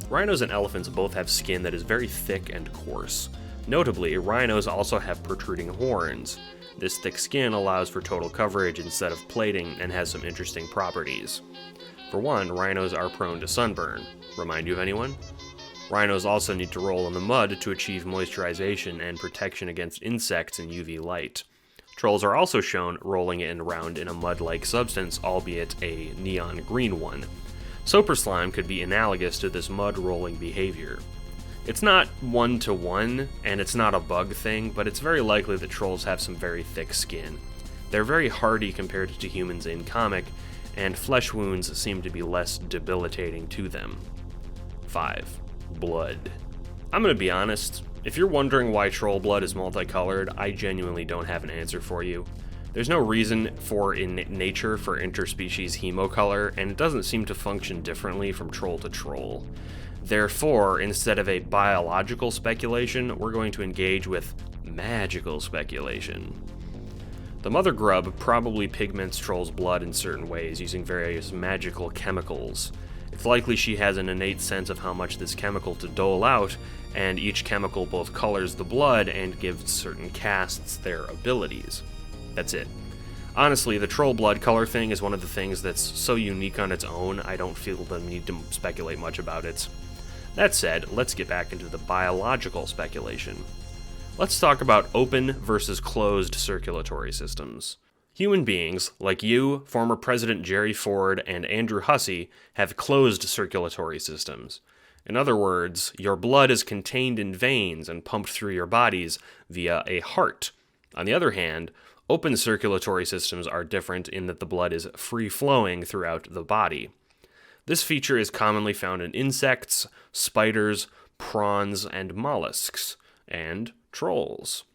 Rhinos and elephants both have skin that is very thick and coarse. Notably, rhinos also have protruding horns. This thick skin allows for total coverage instead of plating and has some interesting properties. For one, rhinos are prone to sunburn. Remind you of anyone? Rhinos also need to roll in the mud to achieve moisturization and protection against insects and UV light. Trolls are also shown rolling in around in a mud-like substance, albeit a neon green one. Soper slime could be analogous to this mud-rolling behavior. It's not one-to-one, and it's not a bug thing, but it's very likely that trolls have some very thick skin. They're very hardy compared to humans in comic, and flesh wounds seem to be less debilitating to them. 5. Blood. I'm gonna be honest, if you're wondering why troll blood is multicolored, I genuinely don't have an answer for you. There's no reason in nature for interspecies hemocolor, and it doesn't seem to function differently from troll to troll. Therefore, instead of a biological speculation, we're going to engage with magical speculation. The mother grub probably pigments troll's blood in certain ways using various magical chemicals. It's likely she has an innate sense of how much this chemical to dole out, and each chemical both colors the blood and gives certain castes their abilities. That's it. Honestly, the troll blood color thing is one of the things that's so unique on its own, I don't feel the need to speculate much about it. That said, let's get back into the biological speculation. Let's talk about open versus closed circulatory systems. Human beings, like you, former President Jerry Ford, and Andrew Hussey, have closed circulatory systems. In other words, your blood is contained in veins and pumped through your bodies via a heart. On the other hand, open circulatory systems are different in that the blood is free-flowing throughout the body. This feature is commonly found in insects, spiders, prawns, and mollusks, and trolls.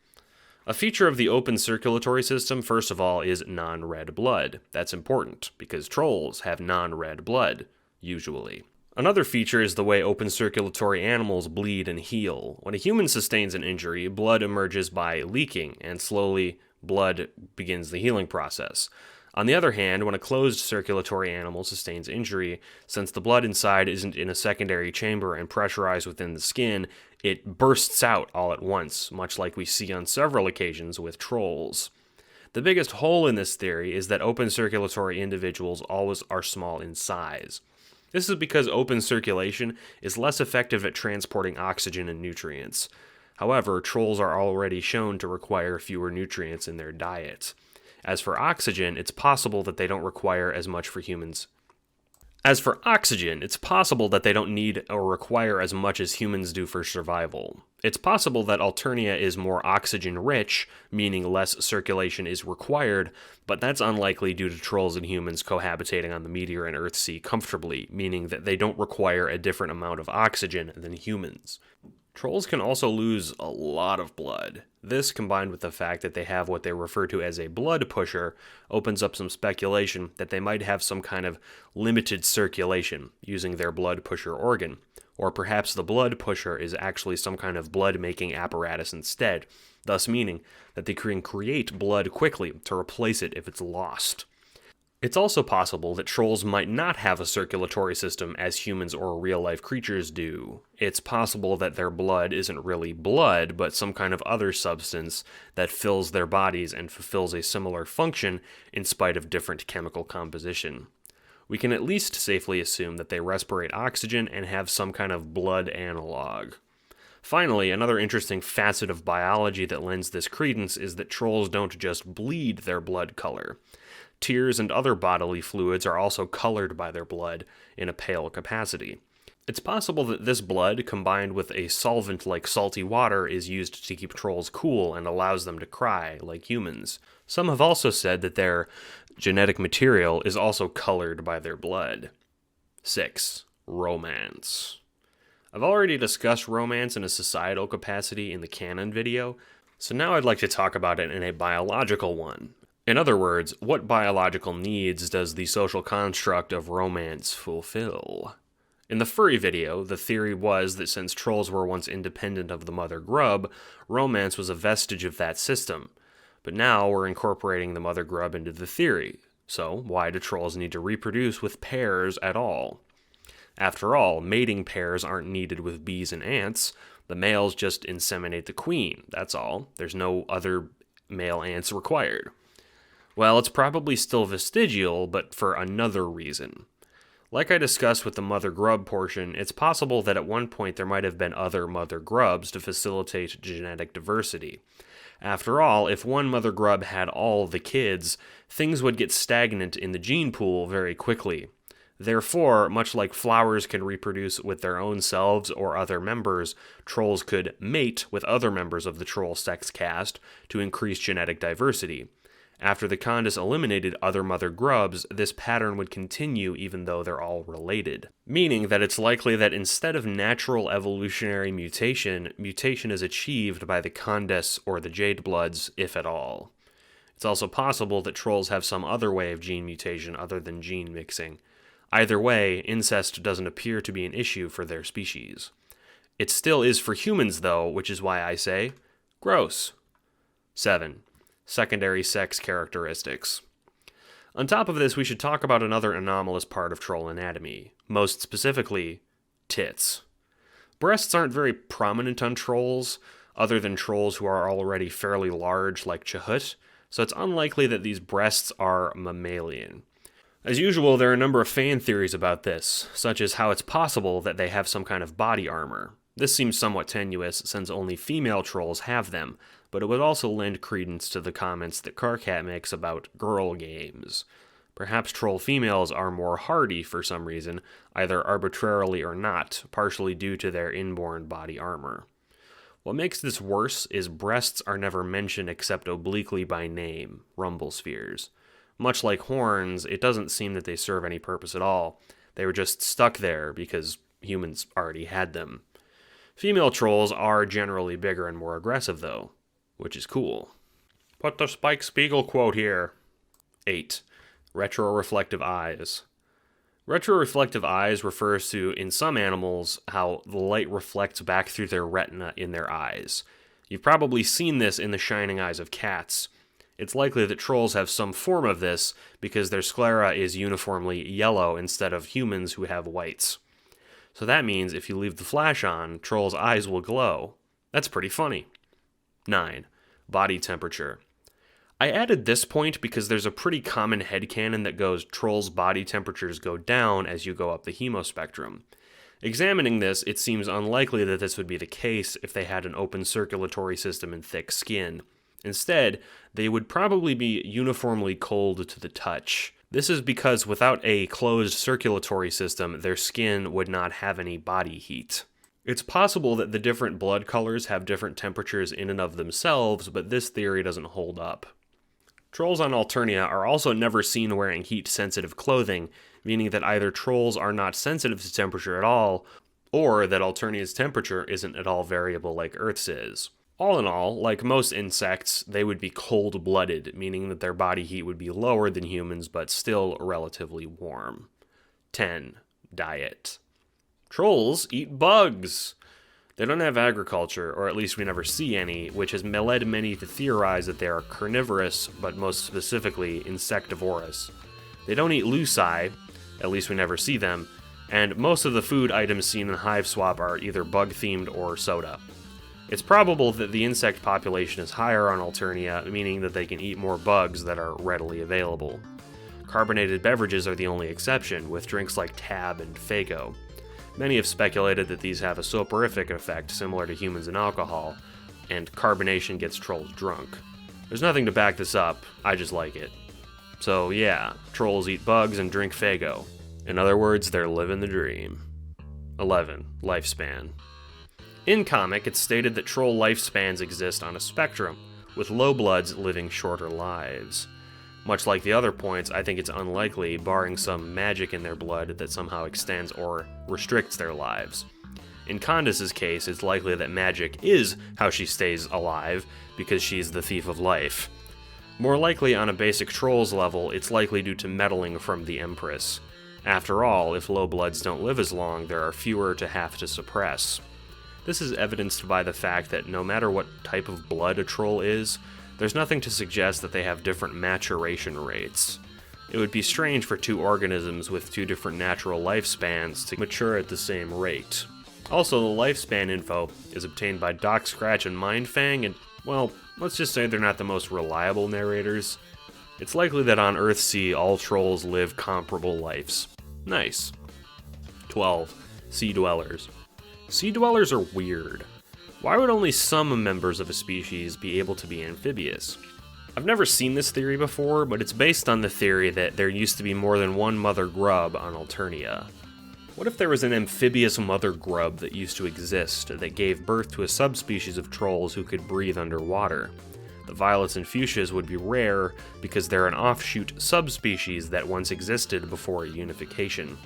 A feature of the open circulatory system, first of all, is non-red blood. That's important, because trolls have non-red blood, usually. Another feature is the way open circulatory animals bleed and heal. When a human sustains an injury, blood emerges by leaking, and slowly blood begins the healing process. On the other hand, when a closed circulatory animal sustains injury, since the blood inside isn't in a secondary chamber and pressurized within the skin, it bursts out all at once, much like we see on several occasions with trolls. The biggest hole in this theory is that open circulatory individuals always are small in size. This is because open circulation is less effective at transporting oxygen and nutrients. However, trolls are already shown to require fewer nutrients in their diet. As for oxygen, it's possible that they don't require as much for humans. As for oxygen, it's possible that they don't need or require as much as humans do for survival. It's possible that Alternia is more oxygen-rich, meaning less circulation is required, but that's unlikely due to trolls and humans cohabitating on the meteor and Earthsea comfortably, meaning that they don't require a different amount of oxygen than humans. Trolls can also lose a lot of blood. This, combined with the fact that they have what they refer to as a blood pusher, opens up some speculation that they might have some kind of limited circulation using their blood pusher organ. Or perhaps the blood pusher is actually some kind of blood-making apparatus instead, thus meaning that they can create blood quickly to replace it if it's lost. It's also possible that trolls might not have a circulatory system as humans or real-life creatures do. It's possible that their blood isn't really blood, but some kind of other substance that fills their bodies and fulfills a similar function in spite of different chemical composition. We can at least safely assume that they respirate oxygen and have some kind of blood analog. Finally, another interesting facet of biology that lends this credence is that trolls don't just bleed their blood color. Tears and other bodily fluids are also colored by their blood in a pale capacity. It's possible that this blood, combined with a solvent like salty water, is used to keep trolls cool and allows them to cry, like humans. Some have also said that their genetic material is also colored by their blood. 6. Romance. I've already discussed romance in a societal capacity in the Canon video, so now I'd like to talk about it in a biological one. In other words, what biological needs does the social construct of romance fulfill? In the furry video, the theory was that since trolls were once independent of the mother grub, romance was a vestige of that system. But now we're incorporating the mother grub into the theory, so why do trolls need to reproduce with pairs at all? After all, mating pairs aren't needed with bees and ants. The males just inseminate the queen, that's all. There's no other male ants required. Well, it's probably still vestigial, but for another reason. Like I discussed with the mother grub portion, it's possible that at one point there might have been other mother grubs to facilitate genetic diversity. After all, if one mother grub had all the kids, things would get stagnant in the gene pool very quickly. Therefore, much like flowers can reproduce with their own selves or other members, trolls could mate with other members of the troll sex caste to increase genetic diversity. After the Condus eliminated other mother grubs, this pattern would continue even though they're all related. Meaning that it's likely that instead of natural evolutionary mutation, mutation is achieved by the Condus or the Jade Bloods, if at all. It's also possible that trolls have some other way of gene mutation other than gene mixing. Either way, incest doesn't appear to be an issue for their species. It still is for humans though, which is why I say, gross. 7. Secondary sex characteristics. On top of this, we should talk about another anomalous part of troll anatomy, most specifically, tits. Breasts aren't very prominent on trolls, other than trolls who are already fairly large like Chahut, so it's unlikely that these breasts are mammalian. As usual, there are a number of fan theories about this, such as how it's possible that they have some kind of body armor. This seems somewhat tenuous, since only female trolls have them, but it would also lend credence to the comments that Carcat makes about girl games. Perhaps troll females are more hardy for some reason, either arbitrarily or not, partially due to their inborn body armor. What makes this worse is breasts are never mentioned except obliquely by name, rumble spheres. Much like horns, it doesn't seem that they serve any purpose at all. They were just stuck there because humans already had them. Female trolls are generally bigger and more aggressive though, which is cool. Put the Spike Spiegel quote here. 8. Retroreflective eyes. Retroreflective eyes refers to, in some animals, how the light reflects back through their retina in their eyes. You've probably seen this in the shining eyes of cats. It's likely that trolls have some form of this because their sclera is uniformly yellow instead of humans who have whites. So that means if you leave the flash on, trolls' eyes will glow. That's pretty funny. 9. Body temperature. I added this point because there's a pretty common headcanon that goes trolls' body temperatures go down as you go up the hemospectrum. Examining this, it seems unlikely that this would be the case if they had an open circulatory system and thick skin. Instead, they would probably be uniformly cold to the touch. This is because without a closed circulatory system, their skin would not have any body heat. It's possible that the different blood colors have different temperatures in and of themselves, but this theory doesn't hold up. Trolls on Alternia are also never seen wearing heat-sensitive clothing, meaning that either trolls are not sensitive to temperature at all, or that Alternia's temperature isn't at all variable like Earth's is. All in all, like most insects, they would be cold-blooded, meaning that their body heat would be lower than humans but still relatively warm. 10. Diet. Trolls eat bugs! They don't have agriculture, or at least we never see any, which has led many to theorize that they are carnivorous, but most specifically insectivorous. They don't eat lucci, at least we never see them, and most of the food items seen in Hive Swap are either bug-themed or soda. It's probable that the insect population is higher on Alternia, meaning that they can eat more bugs that are readily available. Carbonated beverages are the only exception, with drinks like Tab and Faygo. Many have speculated that these have a soporific effect similar to humans in alcohol, and carbonation gets trolls drunk. There's nothing to back this up, I just like it. So yeah, trolls eat bugs and drink Faygo. In other words, they're living the dream. 11. Lifespan. In comic, it's stated that troll lifespans exist on a spectrum, with low-bloods living shorter lives. Much like the other points, I think it's unlikely, barring some magic in their blood that somehow extends or restricts their lives. In Candace's case, it's likely that magic is how she stays alive, because she's the thief of life. More likely, on a basic trolls level, it's likely due to meddling from the Empress. After all, if low-bloods don't live as long, there are fewer to have to suppress. This is evidenced by the fact that no matter what type of blood a troll is, there's nothing to suggest that they have different maturation rates. It would be strange for two organisms with two different natural lifespans to mature at the same rate. Also, the lifespan info is obtained by Doc Scratch and Mindfang, and, well, let's just say they're not the most reliable narrators. It's likely that on Earthsea, all trolls live comparable lives. Nice. 12. Sea Dwellers. Sea Dwellers are weird. Why would only some members of a species be able to be amphibious? I've never seen this theory before, but it's based on the theory that there used to be more than one mother grub on Alternia. What if there was an amphibious mother grub that used to exist that gave birth to a subspecies of trolls who could breathe underwater? The violets and fuchsias would be rare because they're an offshoot subspecies that once existed before unification.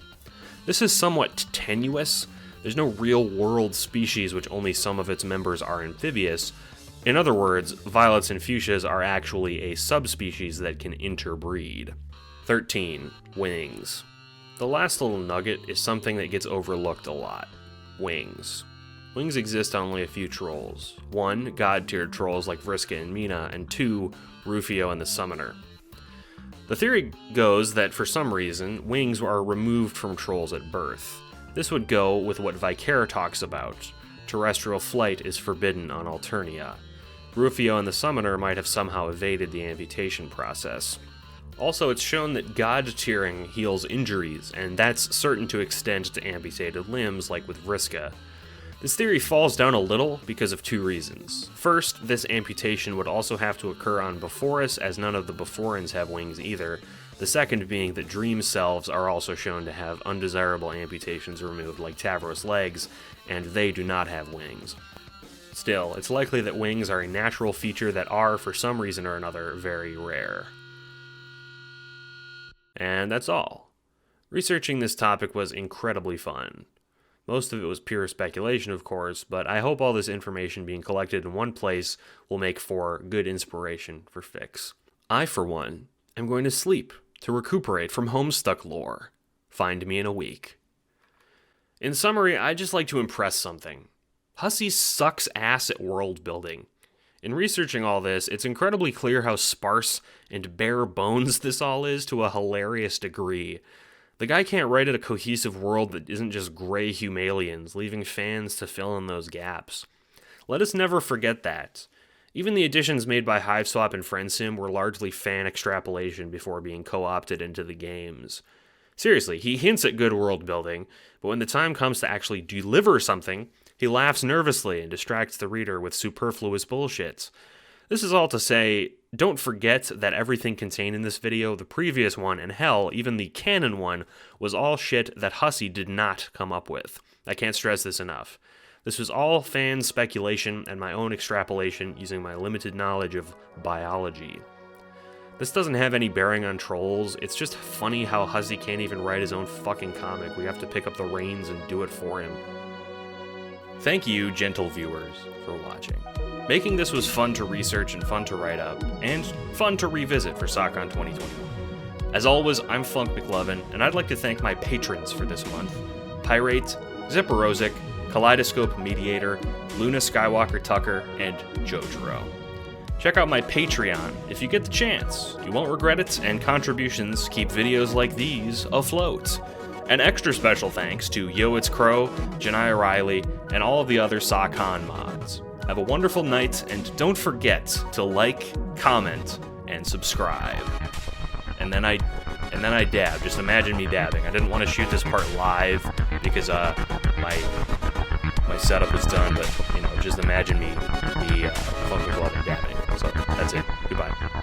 This is somewhat tenuous. There's no real-world species which only some of its members are amphibious. In other words, violets and fuchsias are actually a subspecies that can interbreed. 13. Wings. The last little nugget is something that gets overlooked a lot. Wings. Wings exist on only a few trolls. 1. God-tier trolls like Vriska and Mina, and 2. Rufio and the Summoner. The theory goes that for some reason, wings are removed from trolls at birth. This would go with what Vicara talks about. Terrestrial flight is forbidden on Alternia. Rufio and the Summoner might have somehow evaded the amputation process. Also, it's shown that god tearing heals injuries, and that's certain to extend to amputated limbs like with Vriska. This theory falls down a little because of two reasons. First, this amputation would also have to occur on Bephoris, as none of the Bephorans have wings either. The second being that dream selves are also shown to have undesirable amputations removed, like Tavros' legs, and they do not have wings. Still, it's likely that wings are a natural feature that are, for some reason or another, very rare. And that's all. Researching this topic was incredibly fun. Most of it was pure speculation, of course, but I hope all this information being collected in one place will make for good inspiration for fics. I, for one, am going to sleep to recuperate from Homestuck lore. Find me in a week. In summary, I'd just like to impress something. Hussey sucks ass at world building. In researching all this, it's incredibly clear how sparse and bare bones this all is to a hilarious degree. The guy can't write a cohesive world that isn't just gray Humalians, leaving fans to fill in those gaps. Let us never forget that. Even the additions made by Hiveswap and FriendSim were largely fan extrapolation before being co-opted into the games. Seriously, he hints at good world building, but when the time comes to actually deliver something, he laughs nervously and distracts the reader with superfluous bullshit. This is all to say, don't forget that everything contained in this video, the previous one, and hell, even the Canon one, was all shit that Hussey did not come up with. I can't stress this enough. This was all fan speculation and my own extrapolation using my limited knowledge of biology. This doesn't have any bearing on trolls, it's just funny how Hussey can't even write his own fucking comic. We have to pick up the reins and do it for him. Thank you, gentle viewers, for watching. Making this was fun to research and fun to write up, and fun to revisit for SOCCON 2021. As always, I'm Flunk McLovin, and I'd like to thank my patrons for this month. Pyrate, Zipperozic, Kaleidoscope Mediator, Luna Skywalker Tucker, and Jojiro. Check out my Patreon if you get the chance. You won't regret it, and contributions keep videos like these afloat. An extra special thanks to Yoitz Crow, Janiyah Riley, and all of the other SOCCON mods. Have a wonderful night, and don't forget to like, comment, and subscribe. And then I dab. Just imagine me dabbing. I didn't want to shoot this part live because my setup is done, but just imagine me Flunk McLovin dabbing. So that's it. Goodbye.